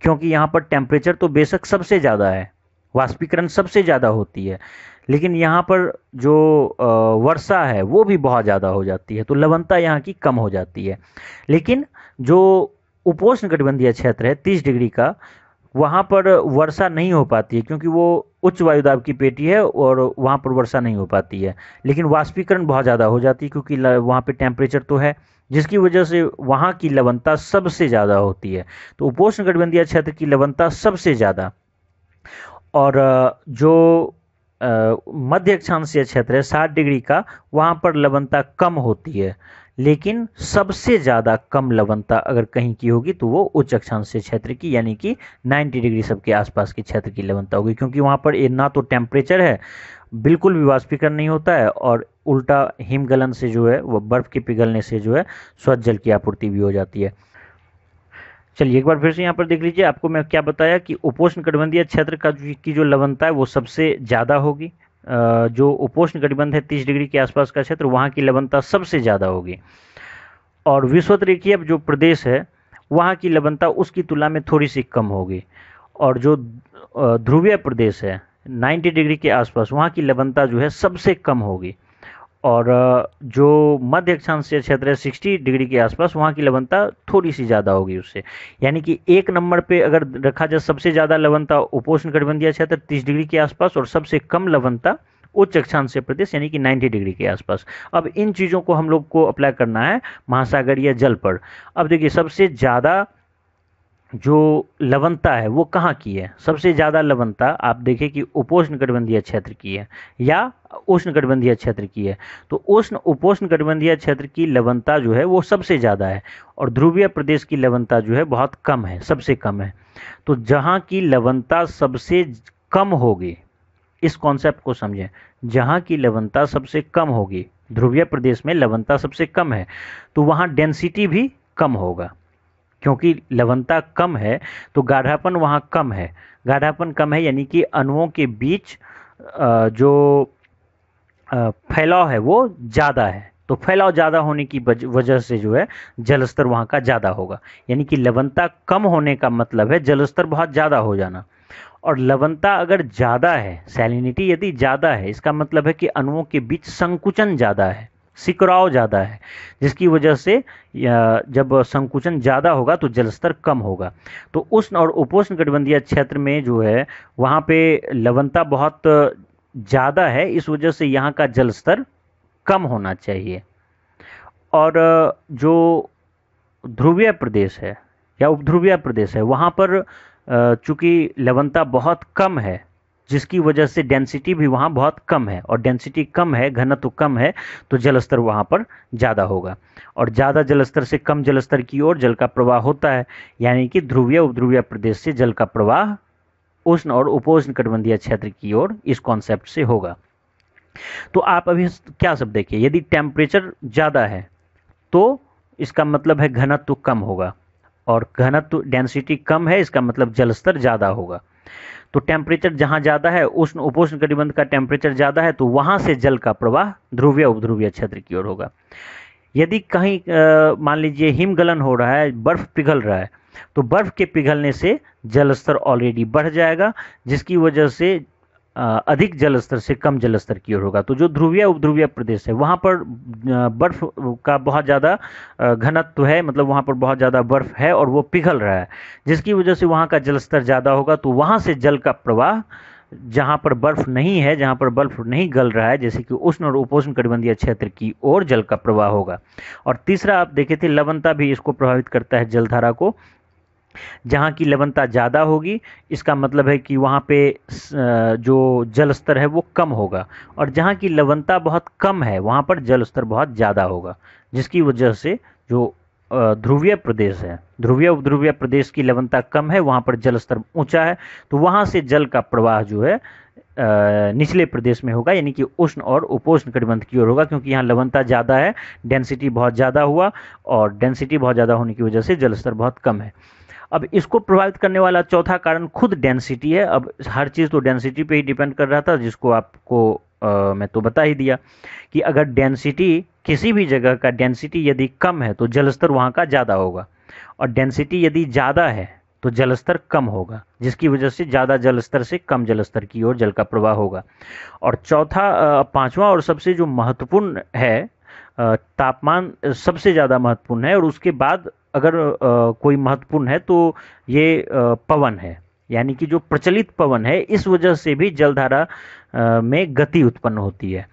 क्योंकि यहाँ पर टेम्परेचर तो बेशक सबसे ज़्यादा है, वाष्पीकरण सबसे ज़्यादा होती है, लेकिन यहाँ पर जो वर्षा है वो भी बहुत ज़्यादा हो जाती है, तो लवणता यहाँ की कम हो जाती है। लेकिन जो उपोष्ण कटिबंधीय क्षेत्र है 30 डिग्री का, वहाँ पर वर्षा नहीं हो पाती है क्योंकि वो उच्च वायुदाब की पेटी है और वहाँ पर वर्षा नहीं हो पाती है। लेकिन वाष्पीकरण बहुत ज़्यादा हो जाती है क्योंकि वहाँ पे टेम्परेचर तो है, जिसकी वजह से वहाँ की लवणता सबसे ज़्यादा होती है। तो उपोष्णकटिबंधीय क्षेत्र की लवणता सबसे ज़्यादा। और जो मध्य अक्षांशीय क्षेत्र है 60 डिग्री का, वहाँ पर लवणता कम होती है, लेकिन सबसे ज़्यादा कम लवणता अगर कहीं की होगी तो वो उच्च अक्षांशीय क्षेत्र की, यानी कि 90 डिग्री सबके आसपास के क्षेत्र की लवणता होगी, क्योंकि वहाँ पर ना तो टेम्परेचर है, बिल्कुल भी वाष्पीकरण नहीं होता है, और उल्टा हिमगलन से जो है वो बर्फ़ के पिघलने से जो है स्वच्छ जल की आपूर्ति भी हो जाती है। चलिए एक बार फिर से यहाँ पर देख लीजिए, आपको मैं क्या बताया कि उपोष्णकटिबंधीय क्षेत्र की जो लवणता है वो सबसे ज़्यादा होगी। जो उपोष्णकटिबंध है 30 डिग्री के आसपास का क्षेत्र, वहाँ की लवणता सबसे ज़्यादा होगी। और विषुवतरेखीय जो प्रदेश है वहाँ की लवणता उसकी तुलना में थोड़ी सी कम होगी। और जो ध्रुवीय प्रदेश है 90 डिग्री के आसपास, वहाँ की लवणता जो है सबसे कम होगी। और जो मध्य अक्षांशीय क्षेत्र है 60 डिग्री के आसपास, वहाँ की लवणता थोड़ी सी ज़्यादा होगी उससे। यानी कि एक नंबर पे अगर रखा जाए, सबसे ज़्यादा लवणता उपोष्णकटिबंधीय क्षेत्र 30 डिग्री के आसपास, और सबसे कम लवणता उच्च अक्षांशीय प्रदेश यानी कि 90 डिग्री के आसपास। अब इन चीज़ों को हम लोग को अप्लाई करना है महासागरीय जल पर। अब देखिए सबसे ज़्यादा जो लवणता है वो कहाँ की है? सबसे ज़्यादा लवणता आप देखें कि उपोष्णकटिबंधीय क्षेत्र की है या उष्णकटिबंधीय क्षेत्र की है। तो उपोष्णकटिबंधीय क्षेत्र की लवणता जो है वो सबसे ज़्यादा है, और ध्रुवीय प्रदेश की लवणता जो है बहुत कम है, सबसे कम है। तो जहाँ की लवणता सबसे कम होगी, इस कॉन्सेप्ट को समझें, जहाँ की लवणता सबसे कम होगी, ध्रुवीय प्रदेश में लवणता सबसे कम है, तो वहाँ डेंसिटी भी कम होगा। क्योंकि लवणता कम है तो गाढ़ापन वहाँ कम है। गाढ़ापन कम है यानी कि अणुओं के बीच जो फैलाव है वो ज़्यादा है। तो फैलाव ज़्यादा होने की वजह से जो है जलस्तर वहाँ का ज़्यादा होगा। यानी कि लवणता कम होने का मतलब है जलस्तर बहुत ज़्यादा हो जाना। और लवणता अगर ज़्यादा है, सैलिनिटी यदि ज़्यादा है, इसका मतलब है कि अणुओं के बीच संकुचन ज़्यादा है, सिकुड़ाव ज़्यादा है, जिसकी वजह से जब संकुचन ज़्यादा होगा तो जलस्तर कम होगा। तो उष्ण और उपोष्णकटिबंधीय क्षेत्र में जो है वहाँ पे लवणता बहुत ज़्यादा है, इस वजह से यहाँ का जलस्तर कम होना चाहिए। और जो ध्रुवीय प्रदेश है या उपध्रुवीय प्रदेश है, वहाँ पर चूंकि लवणता बहुत कम है, जिसकी वजह से डेंसिटी भी वहाँ बहुत कम है, और डेंसिटी कम है, घनत्व कम है, तो जलस्तर वहाँ पर ज़्यादा होगा। और ज़्यादा जलस्तर से कम जलस्तर की ओर जल का प्रवाह होता है, यानी कि ध्रुवीय उपध्रुवीय प्रदेश से जल का प्रवाह उष्ण और उपोष्णकटिबंधीय क्षेत्र की ओर इस कॉन्सेप्ट से होगा। तो आप अभी क्या सब देखिए, यदि टेम्परेचर ज़्यादा है तो इसका मतलब है घनत्व कम होगा, और घनत्व डेंसिटी कम है, इसका मतलब जलस्तर ज़्यादा होगा। तो टेम्परेचर जहाँ ज़्यादा है, उष्ण उपोष्णकटिबंध का टेम्परेचर ज़्यादा है, तो वहाँ से जल का प्रवाह ध्रुवीय उपध्रुवीय क्षेत्र की ओर होगा। यदि कहीं मान लीजिए हिमगलन हो रहा है, बर्फ़ पिघल रहा है, तो बर्फ़ के पिघलने से जलस्तर ऑलरेडी बढ़ जाएगा, जिसकी वजह से अधिक जलस्तर से कम जलस्तर की ओर होगा। तो जो ध्रुवीय उपध्रुवीय प्रदेश है वहाँ पर बर्फ़ का बहुत ज़्यादा घनत्व है, मतलब वहाँ पर बहुत ज़्यादा बर्फ़ है और वो पिघल रहा है, जिसकी वजह से वहाँ का जलस्तर ज़्यादा होगा। तो वहाँ से जल का प्रवाह जहाँ पर बर्फ़ नहीं है, जहाँ पर बर्फ़ नहीं गल रहा है, जैसे कि उष्ण और उपोष्णकटिबंधीय क्षेत्र की ओर जल का प्रवाह होगा। और तीसरा आप देखे थे, लवणता भी इसको प्रभावित करता है जलधारा को। जहाँ की लवणता ज़्यादा होगी, इसका मतलब है कि वहाँ पे जो जल स्तर है वो कम होगा, और जहाँ की लवणता बहुत कम है वहाँ पर जल स्तर बहुत ज़्यादा होगा, जिसकी वजह से जो ध्रुवीय प्रदेश है, ध्रुवीय उपध्रुवीय प्रदेश की लवणता कम है, वहाँ पर जल स्तर ऊंचा है, तो वहाँ से जल का प्रवाह जो है निचले प्रदेश में होगा, यानी कि उष्ण और उपोष्ण कटिबंध की ओर होगा, क्योंकि यहाँ लवणता ज़्यादा है, डेंसिटी बहुत ज़्यादा हुआ, और डेंसिटी बहुत ज़्यादा होने की वजह से जल स्तर बहुत कम है। अब इसको प्रभावित करने वाला चौथा कारण खुद डेंसिटी है। अब हर चीज़ तो डेंसिटी पे ही डिपेंड कर रहा था, जिसको आपको मैं तो बता ही दिया कि अगर डेंसिटी, किसी भी जगह का डेंसिटी यदि कम है तो जलस्तर वहाँ का ज़्यादा होगा, और डेंसिटी यदि ज़्यादा है तो जलस्तर कम होगा, जिसकी वजह से ज़्यादा जलस्तर से कम जलस्तर की ओर जल का प्रवाह होगा। और चौथा, पांचवा और सबसे जो महत्वपूर्ण है, तापमान सबसे ज़्यादा महत्वपूर्ण है, और उसके बाद अगर कोई महत्वपूर्ण है तो ये पवन है। यानी कि जो प्रचलित पवन है, इस वजह से भी जलधारा में गति उत्पन्न होती है।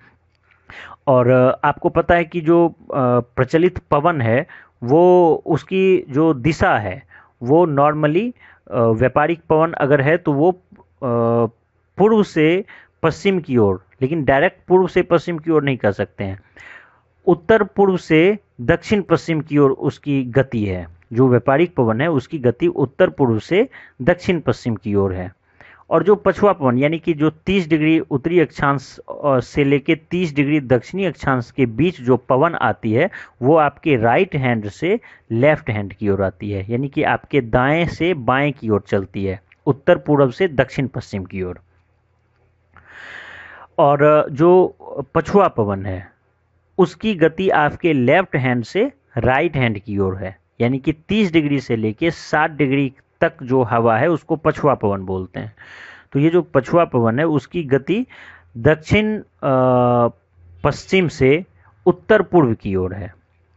और आपको पता है कि जो प्रचलित पवन है वो उसकी जो दिशा है वो नॉर्मली व्यापारिक पवन अगर है तो वो पूर्व से पश्चिम की ओर, लेकिन डायरेक्ट पूर्व से पश्चिम की ओर नहीं कर सकते हैं, उत्तर पूर्व से दक्षिण पश्चिम की ओर उसकी गति है। जो व्यापारिक पवन है उसकी गति उत्तर पूर्व से दक्षिण पश्चिम की ओर है। और जो पछुआ पवन यानी कि जो 30 डिग्री उत्तरी अक्षांश से लेके 30 डिग्री दक्षिणी अक्षांश के बीच जो पवन आती है वो आपके राइट हैंड से लेफ्ट हैंड की ओर आती है, यानी कि आपके दाएं से बाएं की ओर चलती है, उत्तर पूर्व से दक्षिण पश्चिम की ओर। और जो पछुआ पवन है उसकी गति आपके लेफ्ट हैंड से राइट हैंड की ओर है, यानी कि 30 डिग्री से लेके 60 डिग्री तक जो हवा है उसको पछुआ पवन बोलते हैं। तो ये जो पछुआ पवन है उसकी गति दक्षिण पश्चिम से उत्तर पूर्व की ओर है।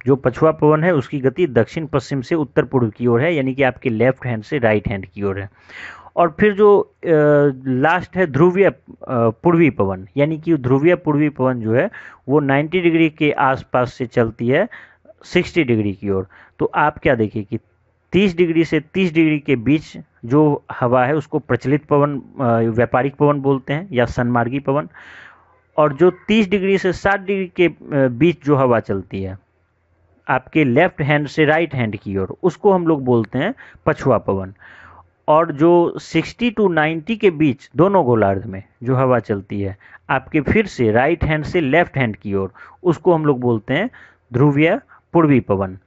जो पछुआ पवन है उसकी गति दक्षिण पश्चिम से उत्तर पूर्व की ओर है, यानी कि आपके लेफ्ट हैंड से राइट हैंड की ओर है। और फिर जो लास्ट है ध्रुवीय पूर्वी पवन, यानी कि ध्रुवीय पूर्वी पवन जो है वो 90 डिग्री के आसपास से चलती है 60 डिग्री की ओर। तो आप क्या देखिए कि 30 डिग्री से 30 डिग्री के बीच जो हवा है उसको प्रचलित पवन व्यापारिक पवन बोलते हैं या सन्मार्गी पवन। और जो 30 डिग्री से 60 डिग्री के बीच जो हवा चलती है आपके लेफ्ट हैंड से राइट हैंड की ओर उसको हम लोग बोलते हैं पछुआ पवन। और जो 60 टू 90 के बीच दोनों गोलार्ध में जो हवा चलती है आपके फिर से राइट हैंड से लेफ्ट हैंड की ओर उसको हम लोग बोलते हैं ध्रुवीय पूर्वी पवन।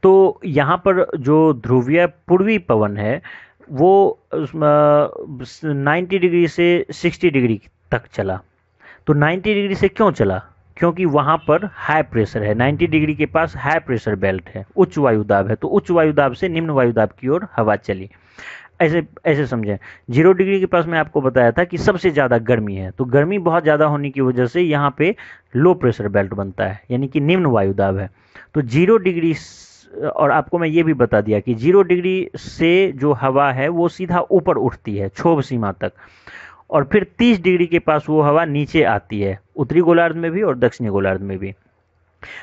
तो यहाँ पर जो ध्रुवीय पूर्वी पवन है वो 90 डिग्री से 60 डिग्री तक चला। तो 90 डिग्री से क्यों चला? क्योंकि वहाँ पर हाई प्रेशर है, 90 डिग्री के पास हाई प्रेशर बेल्ट है, उच्च वायुदाब है, तो उच्च वायुदाब से निम्न वायुदाब की ओर हवा चली। ऐसे ऐसे समझें। 0 डिग्री के पास मैं आपको बताया था कि सबसे ज़्यादा गर्मी है, तो गर्मी बहुत ज़्यादा होने की वजह से यहाँ पे लो प्रेशर बेल्ट बनता है, यानी कि निम्न वायुदाब है। तो 0 डिग्री और आपको मैं ये भी बता दिया कि 0 डिग्री से जो हवा है वो सीधा ऊपर उठती है क्षोभ सीमा तक, और फिर 30 डिग्री के पास वो हवा नीचे आती है, उत्तरी गोलार्ध में भी और दक्षिणी गोलार्ध में भी।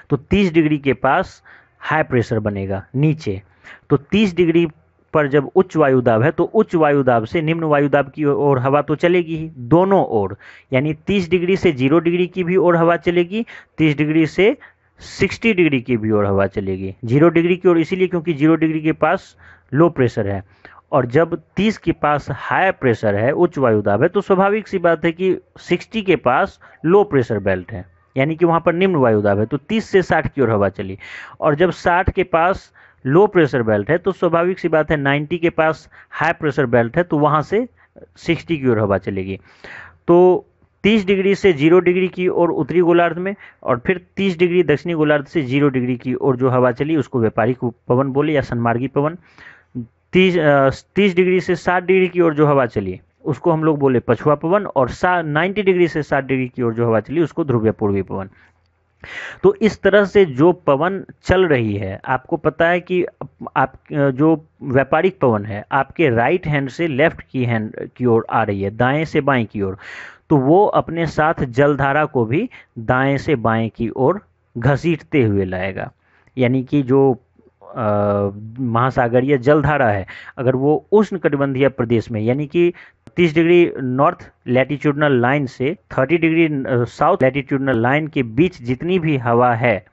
तो 30 डिग्री के पास हाई प्रेशर बनेगा नीचे। तो 30 डिग्री पर जब उच्च वायुदाब है तो उच्च वायुदाब से निम्न वायुदाब की ओर हवा तो चलेगी ही दोनों ओर, यानी 30 डिग्री से 0 डिग्री की भी ओर हवा चलेगी, 30 डिग्री से 60 डिग्री की भी ओर हवा चलेगी। 0 डिग्री की ओर इसीलिए क्योंकि 0 डिग्री के पास लो प्रेशर है, और जब 30 के पास हाई प्रेशर है, उच्च वायुदाब है, तो स्वाभाविक सी बात है कि 60 के पास लो प्रेशर बेल्ट है, यानी कि वहाँ पर निम्न वायुदाब है, तो 30 से 60 की ओर हवा चली। और जब 60 के पास लो प्रेशर बेल्ट है तो स्वाभाविक सी बात है 90 के पास हाई प्रेशर बेल्ट है, तो वहाँ से 60 की ओर हवा चलेगी। तो 30 डिग्री से 0 डिग्री की ओर उत्तरी गोलार्ध में, और फिर 30 डिग्री दक्षिणी गोलार्ध से 0 डिग्री की ओर जो हवा चली उसको व्यापारिक पवन बोले या सन्मार्गी पवन। 30 डिग्री से 60 डिग्री की ओर जो हवा चली उसको हम लोग बोले पछुआ पवन, और 90 डिग्री से 60 डिग्री की ओर जो हवा चली उसको ध्रुवीय पूर्वी पवन। तो इस तरह से जो पवन चल रही है, आपको पता है कि आप जो व्यापारिक पवन है आपके राइट हैंड से लेफ्ट की ओर आ रही है, दाएं से बाएं की ओर, तो वो अपने साथ जलधारा को भी दाएं से बाएं की ओर घसीटते हुए लाएगा। यानी कि जो महासागरीय जलधारा है अगर वो उष्णकटिबंधीय प्रदेश में, यानी कि 30 डिग्री नॉर्थ लैटिट्यूडनल लाइन से 30 डिग्री साउथ लैटिट्यूडनल लाइन के बीच जितनी भी हवा है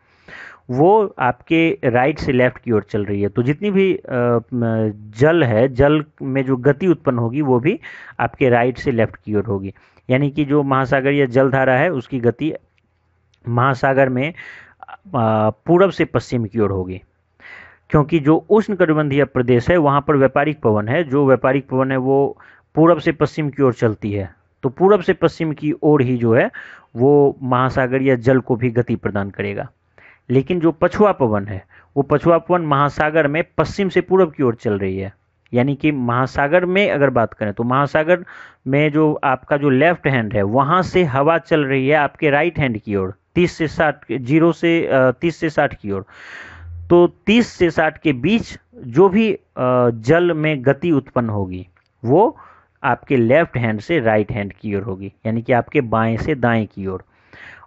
वो आपके राइट से लेफ्ट की ओर चल रही है, तो जितनी भी जल है, जल में जो गति उत्पन्न होगी वो भी आपके राइट से लेफ्ट की ओर होगी। यानी कि जो महासागरीय जलधारा है उसकी गति महासागर में पूरब से पश्चिम की ओर होगी, क्योंकि जो उष्णकटिबंधीय प्रदेश है वहाँ पर व्यापारिक पवन है, जो व्यापारिक पवन है वो पूरब से पश्चिम की ओर चलती है, तो पूरब से पश्चिम की ओर ही जो है वो महासागरीय जल को भी गति प्रदान करेगा। लेकिन जो पछुआ पवन है वो पछुआ पवन महासागर में पश्चिम से पूरब की ओर चल रही है, यानी कि महासागर में अगर बात करें तो महासागर में जो आपका जो लेफ्ट हैंड है वहाँ से हवा चल रही है आपके राइट हैंड की ओर 30 से 60 की ओर। तो 30 से 60 के बीच जो भी जल में गति उत्पन्न होगी वो आपके लेफ्ट हैंड से राइट हैंड की ओर होगी, यानी कि आपके बाएं से दाएं की ओर।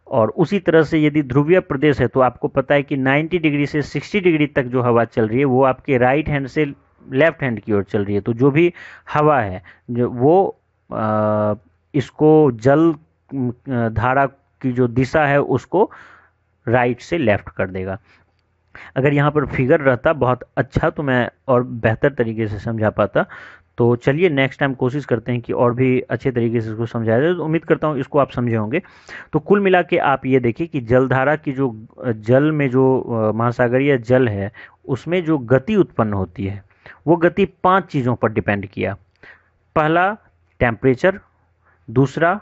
और उसी तरह से यदि ध्रुवीय प्रदेश है तो आपको पता है कि 90 डिग्री से 60 डिग्री तक जो हवा चल रही है वो आपके राइट हैंड से लेफ्ट हैंड की ओर चल रही है। तो जो भी हवा है जो वो इसको जल धारा की जो दिशा है उसको राइट से लेफ्ट कर देगा। अगर यहाँ पर फिगर रहता बहुत अच्छा तो मैं और बेहतर तरीके से समझा पाता। तो चलिए नेक्स्ट टाइम कोशिश करते हैं कि और भी अच्छे तरीके से इसको समझाया जाए। तो उम्मीद करता हूँ इसको आप समझे होंगे। तो कुल मिला के आप ये देखिए कि जलधारा की जो जल में जो महासागरीय जल है उसमें जो गति उत्पन्न होती है वो गति 5 चीज़ों पर डिपेंड किया। पहला टेम्परेचर, दूसरा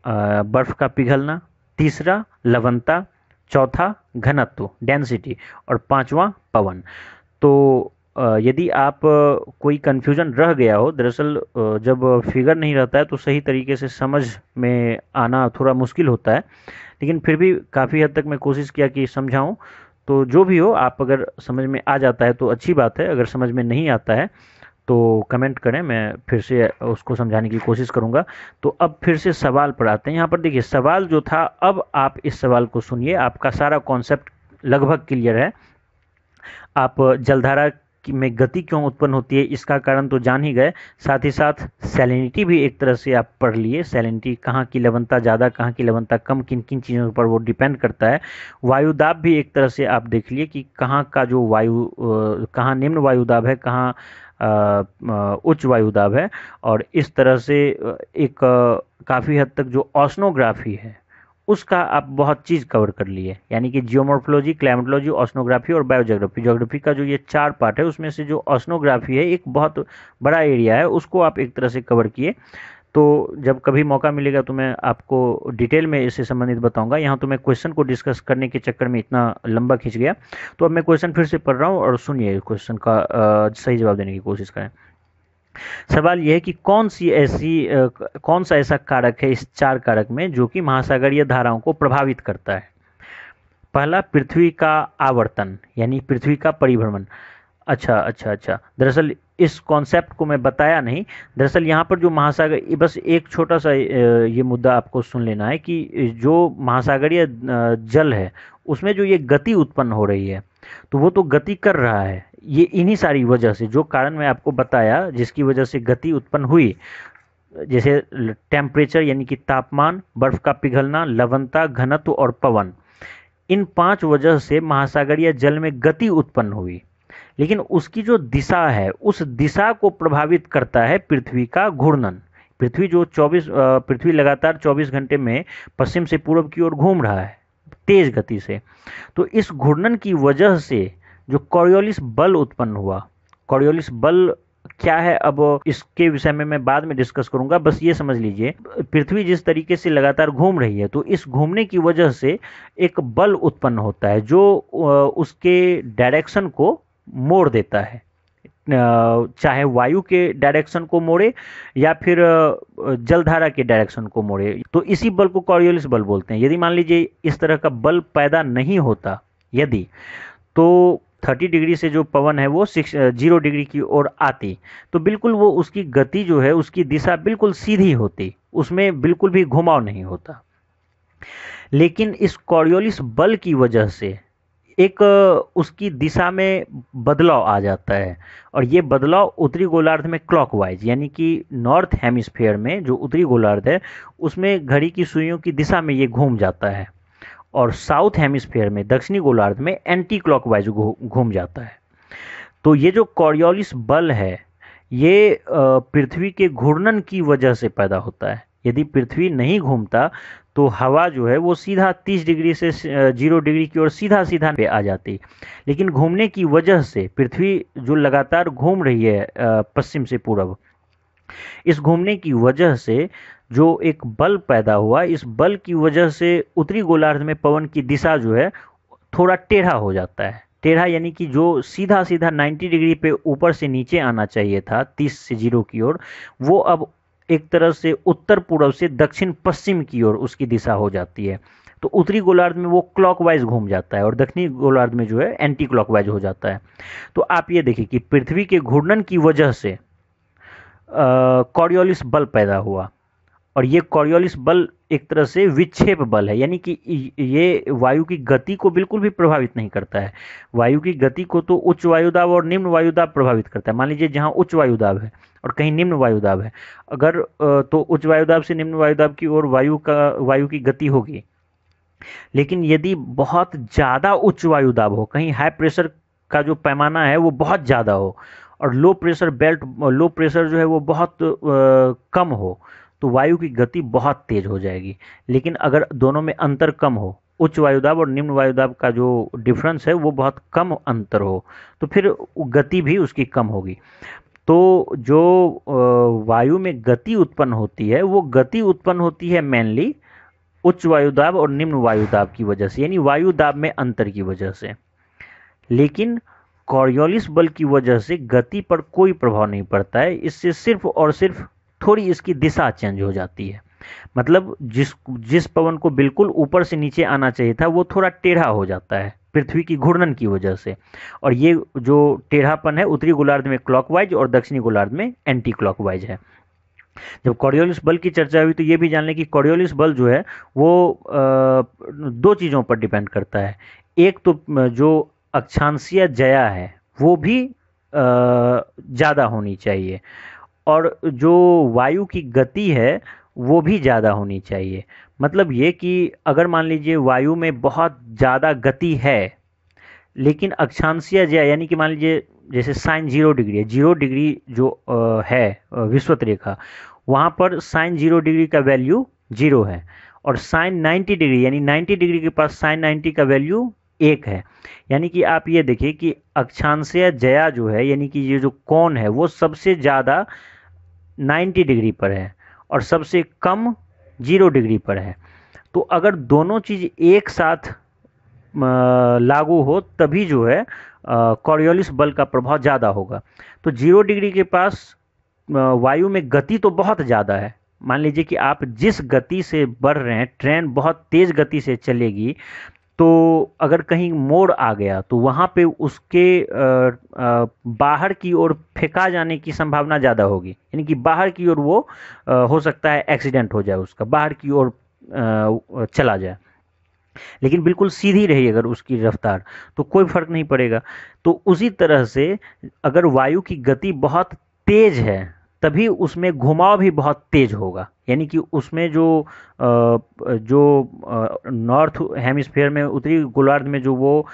बर्फ का पिघलना, तीसरा लवणता, चौथा घनत्व डेंसिटी और पांचवा पवन। तो यदि आप कोई कन्फ्यूजन रह गया हो, दरअसल जब फिगर नहीं रहता है तो सही तरीके से समझ में आना थोड़ा मुश्किल होता है, लेकिन फिर भी काफ़ी हद तक मैं कोशिश किया कि समझाऊं। तो जो भी हो, आप अगर समझ में आ जाता है तो अच्छी बात है, अगर समझ में नहीं आता है तो कमेंट करें, मैं फिर से उसको समझाने की कोशिश करूंगा। तो अब फिर से सवाल पर आते हैं। यहाँ पर देखिए सवाल जो था, अब आप इस सवाल को सुनिए, आपका सारा कॉन्सेप्ट लगभग क्लियर है। आप जलधारा में गति क्यों उत्पन्न होती है इसका कारण तो जान ही गए, साथ ही साथ सैलिनिटी भी एक तरह से आप पढ़ लिए। सैलिनिटी, कहाँ की लवणता ज़्यादा कहाँ की लवणता कम, किन किन चीज़ों पर वो डिपेंड करता है। वायुदाब भी एक तरह से आप देख लिए कि कहाँ का जो वायु कहाँ निम्न वायुदाब है, कहाँ उच्च वायुदाब है। और इस तरह से एक काफ़ी हद तक जो ओशनोग्राफी है उसका आप बहुत चीज़ कवर कर लिए, यानी कि जियोमॉर्फोलॉजी, क्लाइमेटोलॉजी, ओशनोग्राफी और बायोजियोग्राफी। ज्योग्राफी का जो ये 4 पार्ट है उसमें से जो ओशनोग्राफी है एक बहुत बड़ा एरिया है, उसको आप एक तरह से कवर किए। तो जब कभी मौका मिलेगा तो मैं आपको डिटेल में इससे संबंधित बताऊंगा। यहाँ तो मैं क्वेश्चन को डिस्कस करने के चक्कर में इतना लंबा खिंच गया। तो अब मैं क्वेश्चन फिर से पढ़ रहा हूँ और सुनिए, क्वेश्चन का सही जवाब देने की कोशिश करें। सवाल यह है कि कौन सा ऐसा कारक है इस 4 कारक में जो कि महासागरीय धाराओं को प्रभावित करता है। पहला पृथ्वी का आवर्तन, यानी पृथ्वी का परिभ्रमण। अच्छा, दरअसल इस कॉन्सेप्ट को मैं बताया नहीं। दरअसल यहाँ पर जो महासागर, बस एक छोटा सा ये मुद्दा आपको सुन लेना है कि जो महासागरीय जल है उसमें जो ये गति उत्पन्न हो रही है तो वो तो गति कर रहा है, ये इन्हीं सारी वजह से, जो कारण मैं आपको बताया जिसकी वजह से गति उत्पन्न हुई, जैसे टेम्परेचर यानी कि तापमान, बर्फ का पिघलना, लवणता, घनत्व और पवन, इन 5 वजह से महासागरीय जल में गति उत्पन्न हुई। लेकिन उसकी जो दिशा है उस दिशा को प्रभावित करता है पृथ्वी का घूर्णन। पृथ्वी लगातार 24 घंटे में पश्चिम से पूर्व की ओर घूम रहा है तेज गति से। तो इस घूर्णन की वजह से जो कॉरियोलिस बल उत्पन्न हुआ, कॉरियोलिस बल क्या है अब इसके विषय में मैं बाद में डिस्कस करूंगा, बस ये समझ लीजिए पृथ्वी जिस तरीके से लगातार घूम रही है तो इस घूमने की वजह से एक बल उत्पन्न होता है जो उसके डायरेक्शन को मोड़ देता है, चाहे वायु के डायरेक्शन को मोड़े या फिर जलधारा के डायरेक्शन को मोड़े। तो इसी बल को कॉरियोलिस बल बोलते हैं। यदि मान लीजिए इस तरह का बल पैदा नहीं होता यदि, तो 30 डिग्री से जो पवन है वो 0 डिग्री की ओर आती तो बिल्कुल वो उसकी गति जो है उसकी दिशा बिल्कुल सीधी होती, उसमें बिल्कुल भी घुमाव नहीं होता। लेकिन इस कॉरियोलिस बल की वजह से एक उसकी दिशा में बदलाव आ जाता है, और ये बदलाव उत्तरी गोलार्ध में क्लॉकवाइज, यानी कि नॉर्थ हेमिस्फीयर में जो उत्तरी गोलार्ध है उसमें घड़ी की सुइयों की दिशा में ये घूम जाता है, और साउथ हेमिस्फीयर में दक्षिणी गोलार्ध में एंटी क्लॉकवाइज घूम जाता है। तो ये जो कॉरियोलिस बल है ये पृथ्वी के घूर्णन की वजह से पैदा होता है। यदि पृथ्वी नहीं घूमता तो हवा जो है वो सीधा 30 डिग्री से 0 डिग्री की ओर सीधा सीधा पे आ जाती, लेकिन घूमने की वजह से पृथ्वी जो लगातार घूम रही है पश्चिम से पूर्व, इस घूमने की वजह से जो एक बल पैदा हुआ, इस बल की वजह से उत्तरी गोलार्ध में पवन की दिशा जो है थोड़ा टेढ़ा हो जाता है। टेढ़ा यानी कि जो सीधा सीधा 90 डिग्री पे ऊपर से नीचे आना चाहिए था 30 से 0 की ओर, वो अब एक तरह से उत्तर पूर्व से दक्षिण पश्चिम की ओर उसकी दिशा हो जाती है। तो उत्तरी गोलार्ध में वो क्लॉकवाइज घूम जाता है और दक्षिणी गोलार्ध में जो है एंटी क्लॉकवाइज हो जाता है। तो आप ये देखिए कि पृथ्वी के घूर्णन की वजह से कॉरियोलिस बल पैदा हुआ। और ये कॉरियोलिस बल एक तरह से विक्षेप बल है, यानी कि ये वायु की गति को बिल्कुल भी प्रभावित नहीं करता है। वायु की गति को तो उच्च वायुदाब और निम्न वायुदाब प्रभावित करता है। मान लीजिए जहाँ उच्च वायुदाब है और कहीं निम्न वायुदाब है, अगर तो उच्च वायुदाब से निम्न वायुदाब की ओर वायु की गति होगी। लेकिन यदि बहुत ज़्यादा उच्च वायुदाब हो, कहीं हाई प्रेशर का जो पैमाना है वो बहुत ज़्यादा हो, और लो प्रेशर जो है वो बहुत कम हो, तो वायु की गति बहुत तेज हो जाएगी। लेकिन अगर दोनों में अंतर कम हो, उच्च वायुदाब और निम्न वायुदाब का जो डिफरेंस है वो बहुत कम अंतर हो, तो फिर गति भी उसकी कम होगी। तो जो वायु में गति उत्पन्न होती है, वो गति उत्पन्न होती है मेनली उच्च वायुदाब और निम्न वायुदाब की वजह से, यानी वायुदाब में अंतर की वजह से। लेकिन कॉरियोलिस बल की वजह से गति पर कोई प्रभाव नहीं पड़ता है। इससे सिर्फ और सिर्फ थोड़ी इसकी दिशा चेंज हो जाती है। मतलब जिस पवन को बिल्कुल ऊपर से नीचे आना चाहिए था, वो थोड़ा टेढ़ा हो जाता है पृथ्वी की घूर्णन की वजह से। और ये जो टेढ़ापन है उत्तरी गोलार्ध में क्लॉकवाइज और दक्षिणी गोलार्ध में एंटी क्लॉकवाइज है। जब कॉरियोलिस बल की चर्चा हुई तो ये भी जान लें कि कॉरियोलिस बल जो है वो दो चीज़ों पर डिपेंड करता है। एक तो जो अक्षांशीय ज्या है वो भी ज़्यादा होनी चाहिए, और जो वायु की गति है वो भी ज़्यादा होनी चाहिए। मतलब ये कि अगर मान लीजिए वायु में बहुत ज़्यादा गति है, लेकिन अक्षांशीय ज्या यानी कि मान लीजिए जैसे साइन 0 डिग्री है, 0 डिग्री जो है विषुवत रेखा, वहाँ पर साइन 0 डिग्री का वैल्यू 0 है, और साइन 90 डिग्री यानी 90 डिग्री के पास साइन 90 का वैल्यू 1 है। यानी कि आप ये देखिए कि अक्षांशीय ज्या जो है, यानी कि ये जो कोण है वो सबसे ज़्यादा 90 डिग्री पर है और सबसे कम 0 डिग्री पर है। तो अगर दोनों चीज़ एक साथ लागू हो तभी जो है कॉरियोलिस बल का प्रभाव ज़्यादा होगा। तो 0 डिग्री के पास वायु में गति तो बहुत ज़्यादा है। मान लीजिए कि आप जिस गति से बढ़ रहे हैं, ट्रेन बहुत तेज़ गति से चलेगी, तो अगर कहीं मोड़ आ गया तो वहाँ पे उसके बाहर की ओर फेंका जाने की संभावना ज़्यादा होगी, यानी कि बाहर की ओर वो हो सकता है एक्सीडेंट हो जाए, उसका बाहर की ओर चला जाए। लेकिन बिल्कुल सीधी रही अगर उसकी रफ्तार, तो कोई फर्क नहीं पड़ेगा। तो उसी तरह से अगर वायु की गति बहुत तेज है तभी उसमें घुमाव भी बहुत तेज होगा, यानी कि उसमें जो नॉर्थ हेमिस्फीयर में उत्तरी गोलार्ध में जो वो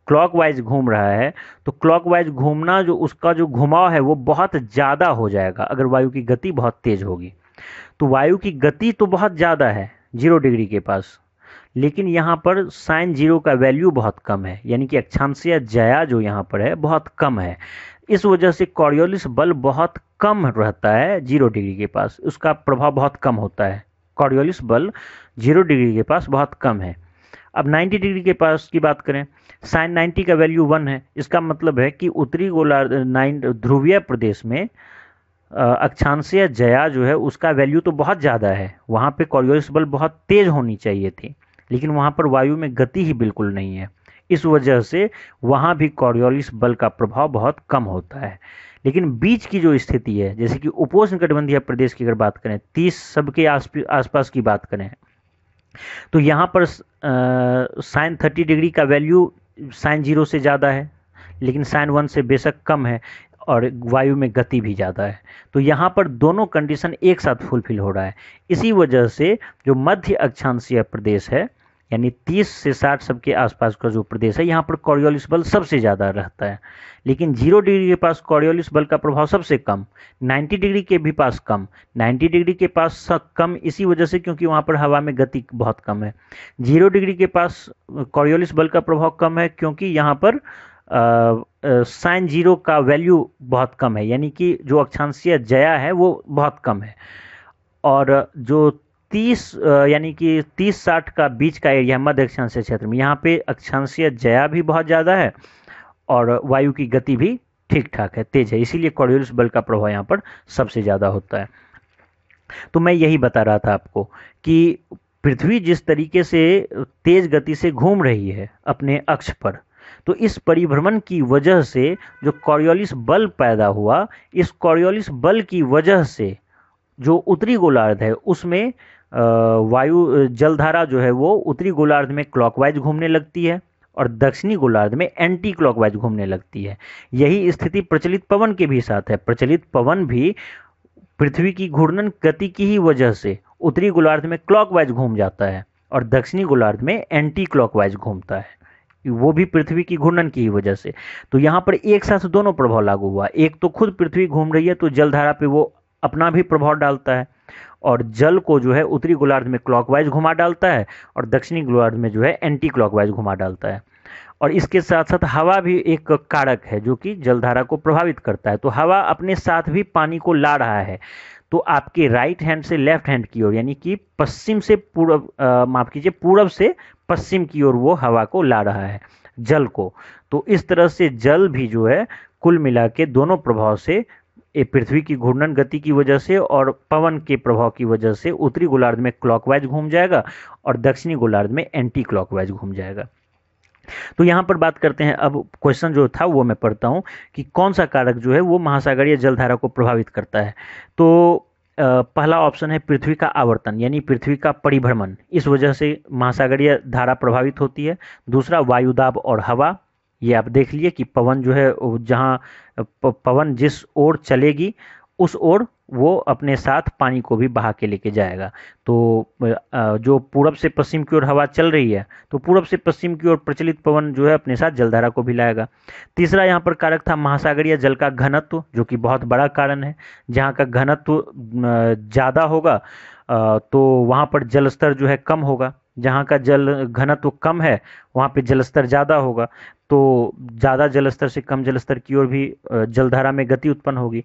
क्लॉकवाइज घूम रहा है, तो क्लॉकवाइज घूमना जो उसका जो घुमाव है वो बहुत ज़्यादा हो जाएगा अगर वायु की गति बहुत तेज होगी। तो वायु की गति तो बहुत ज़्यादा है 0 डिग्री के पास, लेकिन यहाँ पर साइन 0 का वैल्यू बहुत कम है, यानी कि अक्षांशीय ज्या जो यहाँ पर है बहुत कम है। इस वजह से कॉरियोलिस बल बहुत कम रहता है 0 डिग्री के पास, उसका प्रभाव बहुत कम होता है। कॉरियोलिस बल 0 डिग्री के पास बहुत कम है। अब 90 डिग्री के पास की बात करें, साइन 90 का वैल्यू 1 है। इसका मतलब है कि उत्तरी गोलार्ध ध्रुवीय प्रदेश में अक्षांशीय ज्या जो है उसका वैल्यू तो बहुत ज़्यादा है, वहाँ पे कॉरियोलिस बल बहुत तेज होनी चाहिए थी, लेकिन वहाँ पर वायु में गति ही बिल्कुल नहीं है। इस वजह से वहाँ भी कॉरियोलिस बल का प्रभाव बहुत कम होता है। लेकिन बीच की जो स्थिति है, जैसे कि उपोष्णकटिबंधीय प्रदेश की अगर बात करें, 30 सबके आसपास की बात करें, तो यहाँ पर साइन 30 डिग्री का वैल्यू साइन 0 से ज़्यादा है, लेकिन साइन 1 से बेशक कम है, और वायु में गति भी ज़्यादा है। तो यहाँ पर दोनों कंडीशन एक साथ फुलफिल हो रहा है। इसी वजह से जो मध्य अक्षांशीय प्रदेश है, यानी 30 से 60 सबके आसपास का जो प्रदेश है, यहाँ पर कॉरियोलिस बल सबसे ज़्यादा रहता है। लेकिन 0 डिग्री के पास कॉरियोलिस बल का प्रभाव सबसे कम, 90 डिग्री के भी पास कम, 90 डिग्री के पास कम इसी वजह से क्योंकि वहाँ पर हवा में गति बहुत कम है। 0 डिग्री के पास कॉरियोलिस बल का प्रभाव कम है क्योंकि यहाँ पर साइन 0 का वैल्यू बहुत कम है, यानी कि जो अक्षांशीय ज्या है वो बहुत कम है। और जो 30 यानी कि 30-60 का बीच का एरिया मध्य अक्षांशीय क्षेत्र में, यहाँ पे अक्षांशीय ज्या भी बहुत ज़्यादा है और वायु की गति भी ठीक ठाक है, तेज है, इसीलिए कॉरियोलिस बल का प्रभाव यहाँ पर सबसे ज़्यादा होता है। तो मैं यही बता रहा था आपको कि पृथ्वी जिस तरीके से तेज गति से घूम रही है अपने अक्ष पर, तो इस परिभ्रमण की वजह से जो कॉरियोलिस बल पैदा हुआ, इस कॉरियोलिस बल की वजह से जो उत्तरी गोलार्ध है उसमें वायु जलधारा जो है वो उत्तरी गोलार्ध में क्लॉकवाइज घूमने लगती है और दक्षिणी गोलार्ध में एंटी क्लॉकवाइज घूमने लगती है। यही स्थिति प्रचलित पवन के भी साथ है। प्रचलित पवन भी पृथ्वी की घूर्णन गति की ही वजह से उत्तरी गोलार्ध में क्लॉकवाइज घूम जाता है और दक्षिणी गोलार्ध में एंटी क्लॉकवाइज घूमता है, वो भी पृथ्वी की घूर्णन की ही वजह से। तो यहाँ पर एक साथ दोनों प्रभाव लागू हुआ। एक तो खुद पृथ्वी घूम रही है तो जलधारा पे वो अपना भी प्रभाव डालता है और जल को जो है उत्तरी गोलार्ध में क्लॉकवाइज घुमा डालता है और दक्षिणी गोलार्ध में जो है एंटी क्लॉकवाइज घुमा डालता है। और इसके साथ साथ हवा भी एक कारक है जो कि जलधारा को प्रभावित करता है। तो हवा अपने साथ भी पानी को ला रहा है। तो आपके राइट हैंड से लेफ्ट हैंड की ओर, यानी कि पश्चिम से पूर्व, माफ कीजिए, पूर्व से पश्चिम की ओर वो हवा को ला रहा है, जल को। तो इस तरह से जल भी जो है कुल मिला के दोनों प्रभाव से, पृथ्वी की घूर्णन गति की वजह से और पवन के प्रभाव की वजह से उत्तरी गोलार्ध में क्लॉकवाइज घूम जाएगा और दक्षिणी गोलार्ध में एंटी क्लॉकवाइज घूम जाएगा। तो यहाँ पर बात करते हैं, अब क्वेश्चन जो था वो मैं पढ़ता हूँ कि कौन सा कारक जो है वो महासागरीय जलधारा को प्रभावित करता है। तो पहला ऑप्शन है पृथ्वी का आवर्तन, यानी पृथ्वी का परिभ्रमण, इस वजह से महासागरीय धारा प्रभावित होती है। दूसरा वायुदाब और हवा, ये आप देख लिए कि पवन जो है जहाँ पवन जिस ओर चलेगी उस ओर वो अपने साथ पानी को भी बहा के लेके जाएगा। तो जो पूरब से पश्चिम की ओर हवा चल रही है तो पूरब से पश्चिम की ओर प्रचलित पवन जो है अपने साथ जलधारा को भी लाएगा। तीसरा यहाँ पर कारक था महासागरीय जल का घनत्व, जो कि बहुत बड़ा कारण है। जहाँ का घनत्व ज़्यादा होगा तो वहाँ पर जल स्तर जो है कम होगा, जहाँ का जल घनत्व कम है वहाँ पे जल स्तर ज़्यादा होगा, तो ज़्यादा जल स्तर से कम जल स्तर की ओर भी जलधारा में गति उत्पन्न होगी।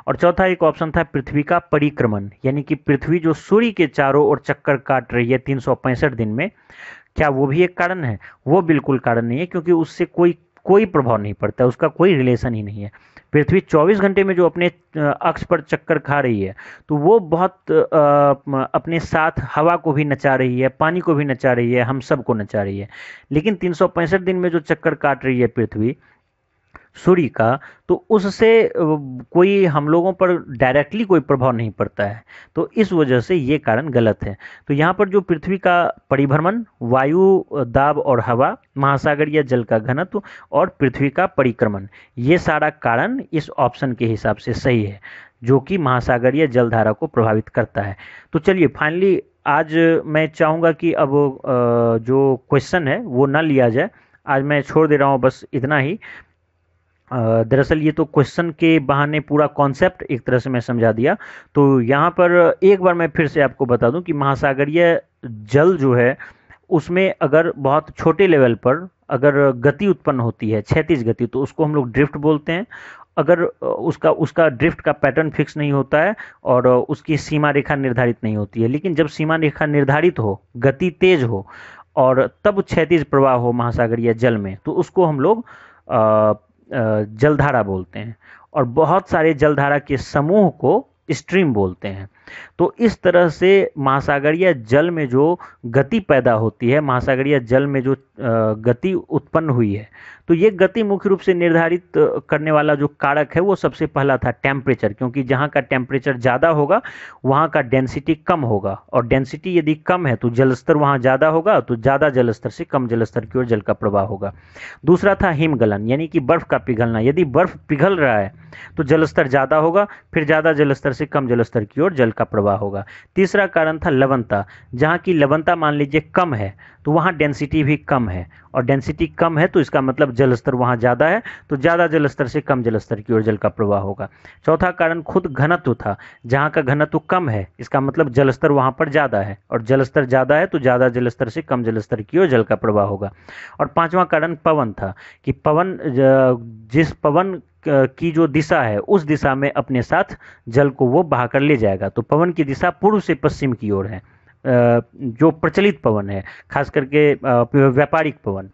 और चौथा एक ऑप्शन था पृथ्वी का परिक्रमण, यानी कि पृथ्वी जो सूर्य के चारों ओर चक्कर काट रही है 365 दिन में, क्या वो भी एक कारण है? वो बिल्कुल कारण नहीं है, क्योंकि उससे कोई प्रभाव नहीं पड़ता, उसका कोई रिलेशन ही नहीं है। पृथ्वी 24 घंटे में जो अपने अक्ष पर चक्कर खा रही है तो वो बहुत अपने साथ हवा को भी नचा रही है, पानी को भी नचा रही है, हम सब को नचा रही है। लेकिन 365 दिन में जो चक्कर काट रही है पृथ्वी सूर्य का, तो उससे कोई हम लोगों पर डायरेक्टली कोई प्रभाव नहीं पड़ता है। तो इस वजह से ये कारण गलत है। तो यहाँ पर जो पृथ्वी का परिभ्रमण, वायु दाब और हवा, महासागरीय जल का घनत्व और पृथ्वी का परिक्रमण, ये सारा कारण इस ऑप्शन के हिसाब से सही है, जो कि महासागरीय जलधारा को प्रभावित करता है। तो चलिए फाइनली आज मैं चाहूँगा कि अब जो क्वेश्चन है वो ना लिया जाए, आज मैं छोड़ दे रहा हूँ, बस इतना ही। दरअसल ये तो क्वेश्चन के बहाने पूरा कॉन्सेप्ट एक तरह से मैं समझा दिया। तो यहाँ पर एक बार मैं फिर से आपको बता दूं कि महासागरीय जल जो है उसमें अगर बहुत छोटे लेवल पर अगर गति उत्पन्न होती है, क्षैतिज गति, तो उसको हम लोग ड्रिफ्ट बोलते हैं। अगर उसका ड्रिफ्ट का पैटर्न फिक्स नहीं होता है और उसकी सीमा रेखा निर्धारित नहीं होती है, लेकिन जब सीमा रेखा निर्धारित हो, गति तेज हो और तब क्षैतिज प्रवाह हो महासागरीय जल में, तो उसको हम लोग जलधारा बोलते हैं। और बहुत सारे जलधारा के समूह को स्ट्रीम बोलते हैं। तो इस तरह से महासागरीय जल में जो गति पैदा होती है, महासागरीय जल में जो गति उत्पन्न हुई है, तो ये गति मुख्य रूप से निर्धारित करने वाला जो कारक है वो सबसे पहला था टेम्परेचर, क्योंकि जहाँ का टेम्परेचर ज़्यादा होगा वहाँ का डेंसिटी कम होगा, और डेंसिटी यदि कम है तो जलस्तर वहाँ ज़्यादा होगा, तो ज़्यादा जलस्तर से कम जलस्तर की ओर जल का प्रवाह होगा। दूसरा था हिमगलन, यानी कि बर्फ़ का पिघलना। यदि बर्फ़ पिघल रहा है तो जलस्तर ज़्यादा होगा, फिर ज़्यादा जलस्तर से कम जलस्तर की ओर जल का प्रवाह होगा। तीसरा कारण था लवणता, जहाँ की लवणता मान लीजिए कम है तो वहाँ डेंसिटी भी कम है, और डेंसिटी कम है तो इसका मतलब जलस्तर वहाँ ज़्यादा है, तो ज़्यादा जलस्तर से कम जलस्तर की ओर जल का प्रवाह होगा। चौथा कारण खुद घनत्व था, जहाँ का घनत्व कम है इसका मतलब जलस्तर वहाँ पर ज़्यादा है, और जलस्तर ज़्यादा है तो ज़्यादा जलस्तर से कम जलस्तर की ओर जल का प्रवाह होगा। और पांचवा कारण पवन था, कि पवन जिस पवन की जो दिशा है उस दिशा में अपने साथ जल को वो बहाकर ले जाएगा। तो पवन की दिशा पूर्व से पश्चिम की ओर है, जो प्रचलित पवन है, खास करके व्यापारिक पवन।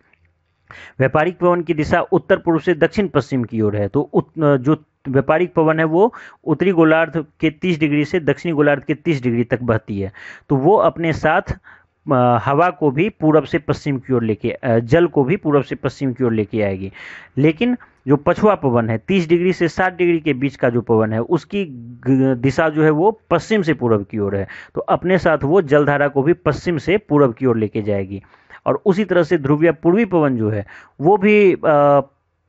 व्यापारिक पवन की दिशा उत्तर पूर्व से दक्षिण पश्चिम की ओर है। तो जो व्यापारिक पवन है वो उत्तरी गोलार्ध के 30 डिग्री से दक्षिणी गोलार्ध के 30 डिग्री तक बहती है, तो वो अपने साथ हवा को भी पूरब से पश्चिम की ओर लेके जल को भी पूरब से पश्चिम की ओर लेके आएगी। लेकिन जो पछुआ पवन है 30 डिग्री से 60 डिग्री के बीच का जो पवन है उसकी दिशा जो है वो पश्चिम से पूरब की ओर है, तो अपने साथ वो जलधारा को भी पश्चिम से पूरब की ओर लेके जाएगी। और उसी तरह से ध्रुवीय पूर्वी पवन जो है वो भी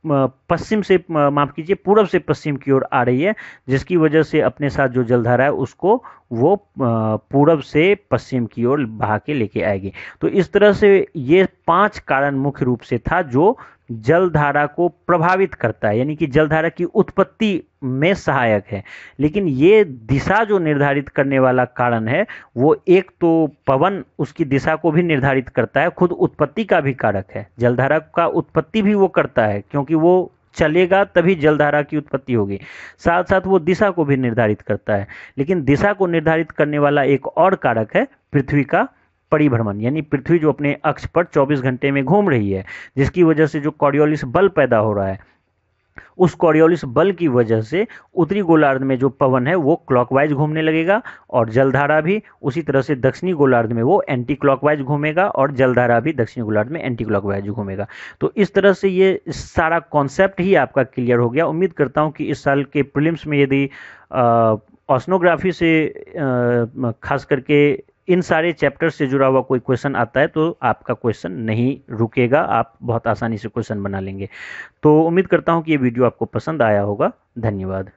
पश्चिम से माफ कीजिए पूरब से पश्चिम की ओर आ रही है, जिसकी वजह से अपने साथ जो जलधारा है उसको वो पूरब से पश्चिम की ओर बहा के लेके आएगी। तो इस तरह से ये 5 कारण मुख्य रूप से था जो जलधारा को प्रभावित करता है, यानी कि जलधारा की उत्पत्ति में सहायक है। लेकिन ये दिशा जो निर्धारित करने वाला कारण है वो एक तो पवन उसकी दिशा को भी निर्धारित करता है, खुद उत्पत्ति का भी कारक है। जलधारा का उत्पत्ति भी वो करता है क्योंकि वो चलेगा तभी जलधारा की उत्पत्ति होगी, साथ साथ वो दिशा को भी निर्धारित करता है। लेकिन दिशा को निर्धारित करने वाला एक और कारक है पृथ्वी का परिभ्रमण, यानी पृथ्वी जो अपने अक्ष पर 24 घंटे में घूम रही है, जिसकी वजह से जो कॉरियोलिस बल पैदा हो रहा है, उस कॉरियोलिस बल की वजह से उत्तरी गोलार्ध में जो पवन है वो क्लॉकवाइज घूमने लगेगा और जलधारा भी उसी तरह से दक्षिणी गोलार्ध में वो एंटी क्लॉकवाइज घूमेगा और जलधारा भी दक्षिणी गोलार्ध में एंटी क्लॉकवाइज घूमेगा। तो इस तरह से ये सारा कॉन्सेप्ट ही आपका क्लियर हो गया। उम्मीद करता हूँ कि इस साल के प्रीलिम्स में यदि ओशनोग्राफी से खास करके इन सारे चैप्टर से जुड़ा हुआ कोई क्वेश्चन आता है तो आपका क्वेश्चन नहीं रुकेगा, आप बहुत आसानी से क्वेश्चन बना लेंगे। तो उम्मीद करता हूँ कि ये वीडियो आपको पसंद आया होगा। धन्यवाद।